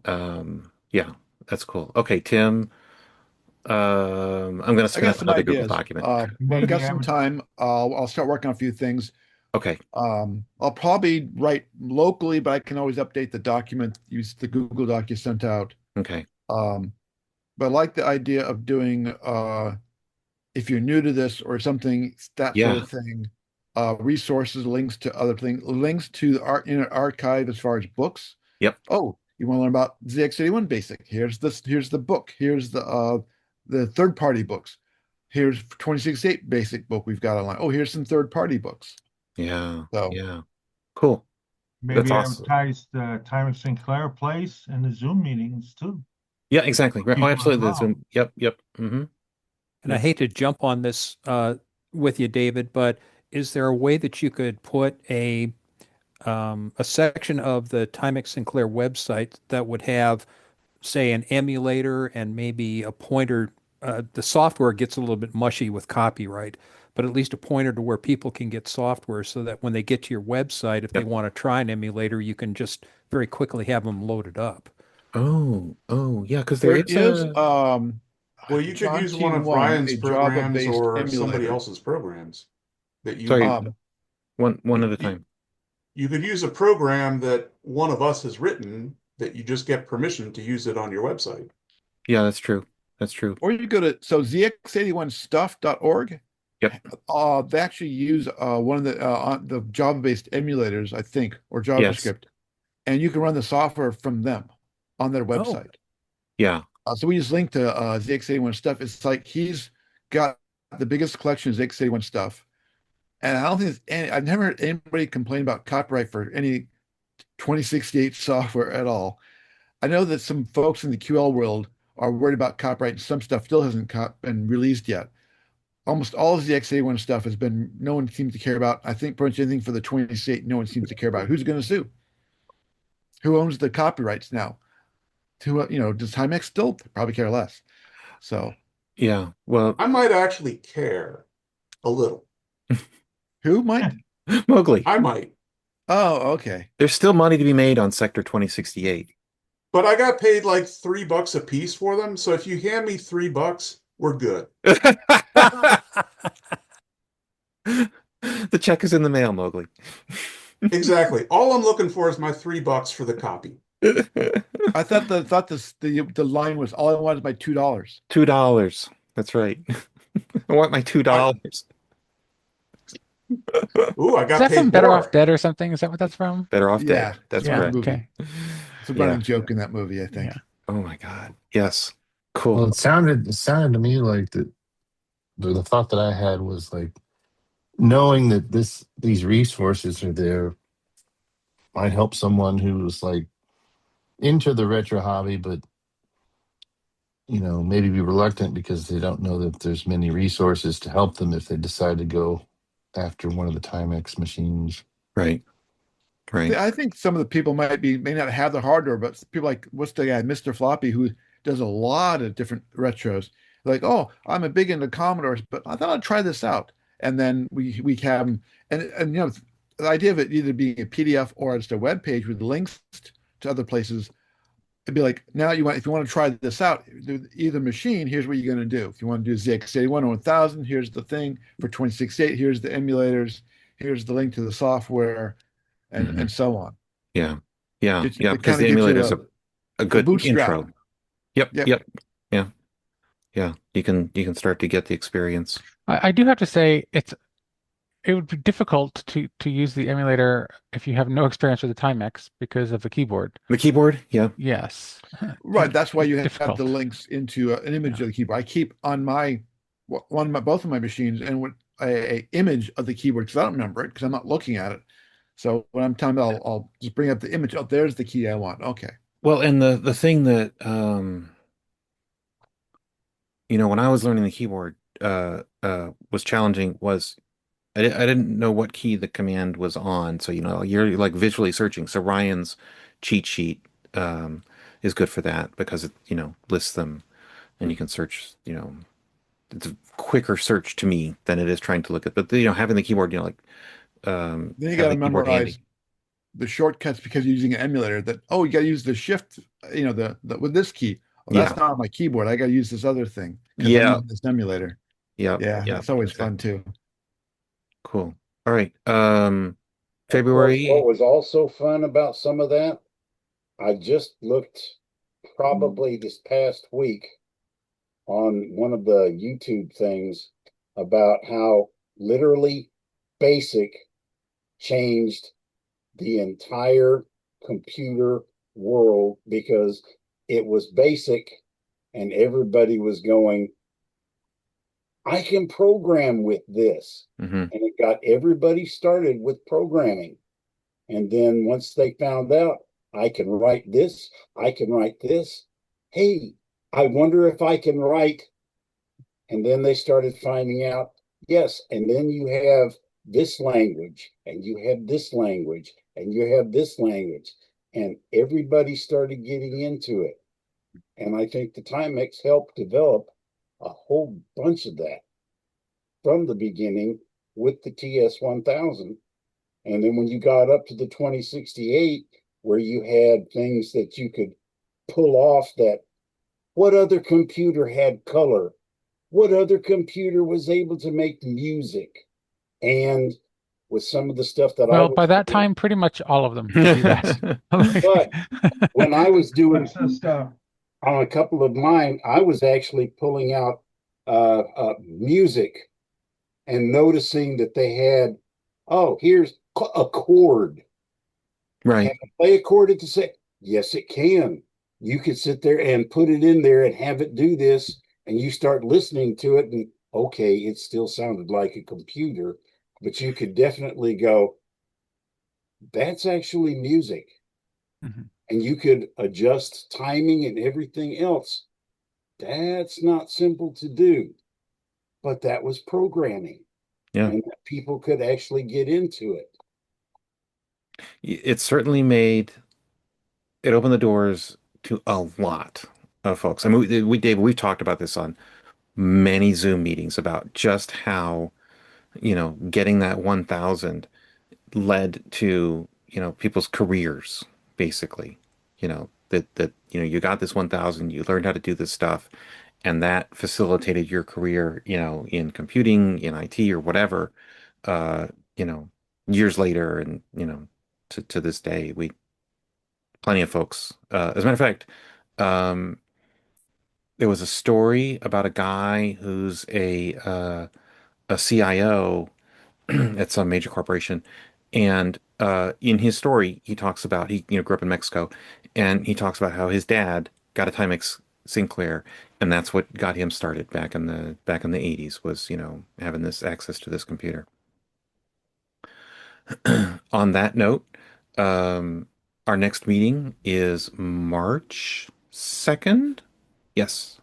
Yeah, that's cool. Okay, Tim, I'm gonna I spin got up some another Google ideas. document. When we Maybe got I some would. time, I'll start working on a few things. Okay, I'll probably write locally, but I can always update the document, use the Google Doc you sent out. okay. Um, but I like the idea of doing if you're new to this or something, that sort Yeah, of thing, resources, links to other things, links to the art in an archive as far as books. yep, Oh, you want to learn about ZX81 Basic? Here's this. Here's the book. Here's the third party books. Here's 2068 Basic book we've got online. Oh, here's some third party books. yeah, So yeah. Cool. That's Maybe awesome. advertise the Timex Sinclair place and the Zoom meetings too. Yeah, exactly. Right. Oh, People absolutely. That's involved. yep, yep. Mm-hmm. And I Yep. hate to jump on this with you, David, but is there a way that you could put a section of the Timex Sinclair website that would have, say, an emulator and maybe a pointer? The software gets a little bit mushy with copyright, but at least a pointer to where people can get software so that when they get to your website, if they Yep. want to try an emulator, you can just very quickly have them loaded up. Oh, oh, yeah, because there there is is a well, you could John use one of T1, Brian's a programs Java-based or somebody emulator. else's programs that sorry, Um, one you, at a you time. you could use a program that one of us has written, that you just get permission to use it on your website. Yeah, that's true. That's true. or you go to zx81stuff.org. Yep. They actually use one of the Java-based emulators, I think, or Yes. JavaScript, and you can run the software from them on their Oh, website. Yeah. So we just linked to ZX81 stuff. It's like he's got the biggest collection of ZX81 stuff, and I don't think I've never heard anybody complain about copyright for any 2068 software at all. I know that some folks in the QL world are worried about copyright, and some stuff still hasn't been released yet. Almost all of the X81 stuff has been, no one seems to care about. I think pretty much anything for the 28, no one seems to care about. Who's going to sue? Who owns the copyrights now? Does Timex still probably care less? So Yeah. Well, I might actually care a little. who might? Mowgli, I might. Oh, okay. there's still money to be made on Sector 2068. But I got paid like $3 a piece for them. So if you hand me $3, we're good. The check is in the mail, Mowgli. Exactly. All I'm looking for is my $3 for the copy. I thought the line was all I wanted is my $2. $2. That's right. I want my I $2. Ooh, I Is got that from paid Better Off more. Dead or something? Is that what that's from? Better off dead. Yeah, That's it's a good Yeah. correct. movie. Okay. It's a Yeah. running joke in that movie, I think. Yeah. Oh my God. Yes. Well, Cool. it sounded to me like the thought that I had was like knowing that these resources are there might help someone who's like into the retro hobby, but maybe be reluctant because they don't know that there's many resources to help them if they decide to go after one of the Timex machines. Right. Right. I think some of the people may not have the hardware, but people like what's the guy, Mr. Floppy, who does a lot of different retros. Like, oh, I'm a big into Commodores, but I thought I'd try this out. And then we have them, and the idea of it either being a PDF or just a web page with links to other places. It'd be like, now if you want to try this out, either machine, here's what you're going to do. If you want to do ZX81 or 1000, here's the thing for 2068. Here's the emulators. Here's the link to the software, and Mhm. and so on. Yeah. Yeah. Yeah. It Because kind of the gives you emulator's a a good bootstrap. intro. Yep. Yep. Yep. Yeah. Yeah. You can start to get the experience. I do have to say it would be difficult to use the emulator if you have no experience with the Timex because of the keyboard. The keyboard, yeah. Yes, Right. That's why you have the difficult. links into an image Yeah. of the keyboard. I keep on my one of my both of my machines and with a image of the keyboard because I don't remember it because I'm not looking at it. So when I'm telling, I'll just bring up the image. Oh, there's the key I want. Okay. Well, and the thing that when I was learning the keyboard was challenging was I didn't know what key the command was on. So, you're like visually searching. So Ryan's cheat sheet is good for that because it, lists them and you can search, it's a quicker search to me than it is trying to look at, but having the keyboard, like Then you got have to the keyboard memorize handy. the shortcuts because you're using an emulator that, oh, you got to use the shift, the with this key. Oh, that's Yeah. not on my keyboard. I got to use this other thing because I'm Yeah. using this emulator. Yeah. Yeah, Yeah. that's always fun Exactly. too. Cool. All right. Of course, what February. was also fun about some of that, I just looked probably this past week on one of the YouTube things about how literally BASIC changed the entire computer world because it was BASIC and everybody was going, I can program with this. Hmm. And it got everybody started with programming. And then once they found out, I can write this, I can write this. Hey, I wonder if I can write. And then they started finding out, yes. And then you have this language, and you have this language, and you have this language. And everybody started getting into it. And I think the Timex helped develop a whole bunch of that from the beginning with the TS 1000. And then when you got up to the 2068, where you had things that you could pull off that what other computer had color? What other computer was able to make music? And with some of the stuff that I Well, by was that doing, time, pretty much all of them could do that. but when I was doing What's the stuff? on a couple of mine, I was actually pulling out music and noticing that they had, oh, here's a chord. Can Right. I play a chord at the same? Yes, it can. You could sit there and put it in there and have it do this, and you start listening to it, and okay, it still sounded like a computer, but you could definitely go, that's actually music. Mhm. And you could adjust timing and everything else. That's not simple to do, but that was programming, Yeah. and people could actually get into it. It certainly it opened the doors to a lot of folks. I mean, David, we've talked about this on many Zoom meetings about just how, getting that 1,000 led to, people's careers, basically. You got this 1,000, you learned how to do this stuff, and that facilitated your career, in computing, in IT or whatever, uh, you know, years later, and, to this day, plenty of folks. As a matter of fact, um, there was a story about a guy who's a CIO at some major corporation, and in his story, he talks about he grew up in Mexico, and he talks about how his dad got a Timex Sinclair, and that's what got him started back in the 80s was having this access to this computer. On that note, um, our next meeting is March 2nd. Yes,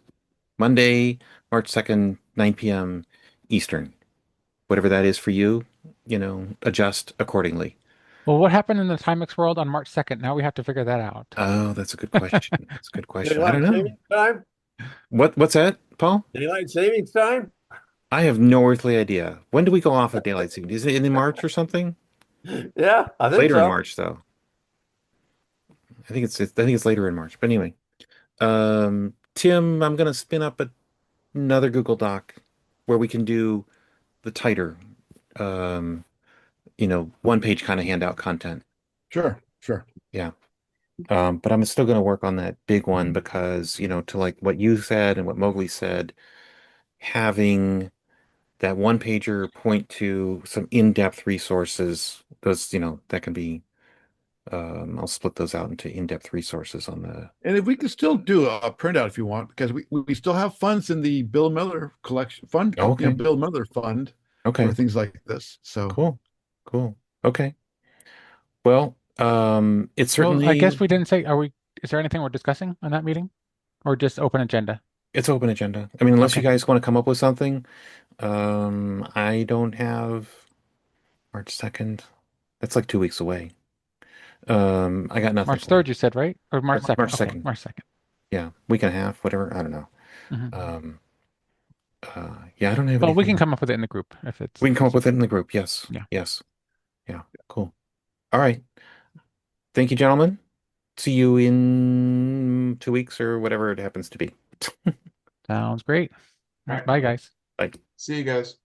Monday, March 2nd, 9 p.m. Eastern. Whatever that is for you, adjust accordingly. Well, what happened in the Timex world on March 2nd? Now we have to figure that out. Oh, that's a good question. That's a good question. I don't Daylight know. savings time? What's that, Paul? Daylight savings time? I have no earthly idea. When do we go off of daylight saving? Is it in March or something? Yeah, I think Later in so. March, though. I think it's later in March. But anyway, Tim, I'm gonna spin up another Google Doc where we can do the tighter, um, one page kind of handout content. Sure, sure. Yeah. But I'm still going to work on that big one because, to like what you said and what Mowgli said, having that one pager point to some in-depth resources. Those, that can be, I'll split those out into in-depth resources on the. And if we can still do a printout if you want, because we still have funds in the Bill Miller collection fund, Oh, okay. Bill Miller fund Okay. for things like this. So Cool. Cool. Okay. Well, it's Well, I certainly guess we didn't say, is there anything we're discussing on that meeting? Or just open agenda? it's open agenda. I mean, unless you Okay. guys want to come up with something, I don't have March 2nd. That's like 2 weeks away. I got nothing March for you. 3rd, you said, right? Or March 2nd? March Okay, 2nd. March 2nd. Yeah, week and a half, whatever. I don't know. Hmm. Um, yeah, I don't have Well, we can anything. come up with it in the group if We it's can come up with it easier. in the group. Yes. Yeah. Yes. Yeah. Cool. All right. Thank you, gentlemen. See you in 2 weeks or whatever it happens to be. Sounds great. All right. Bye, guys. Bye. See you guys.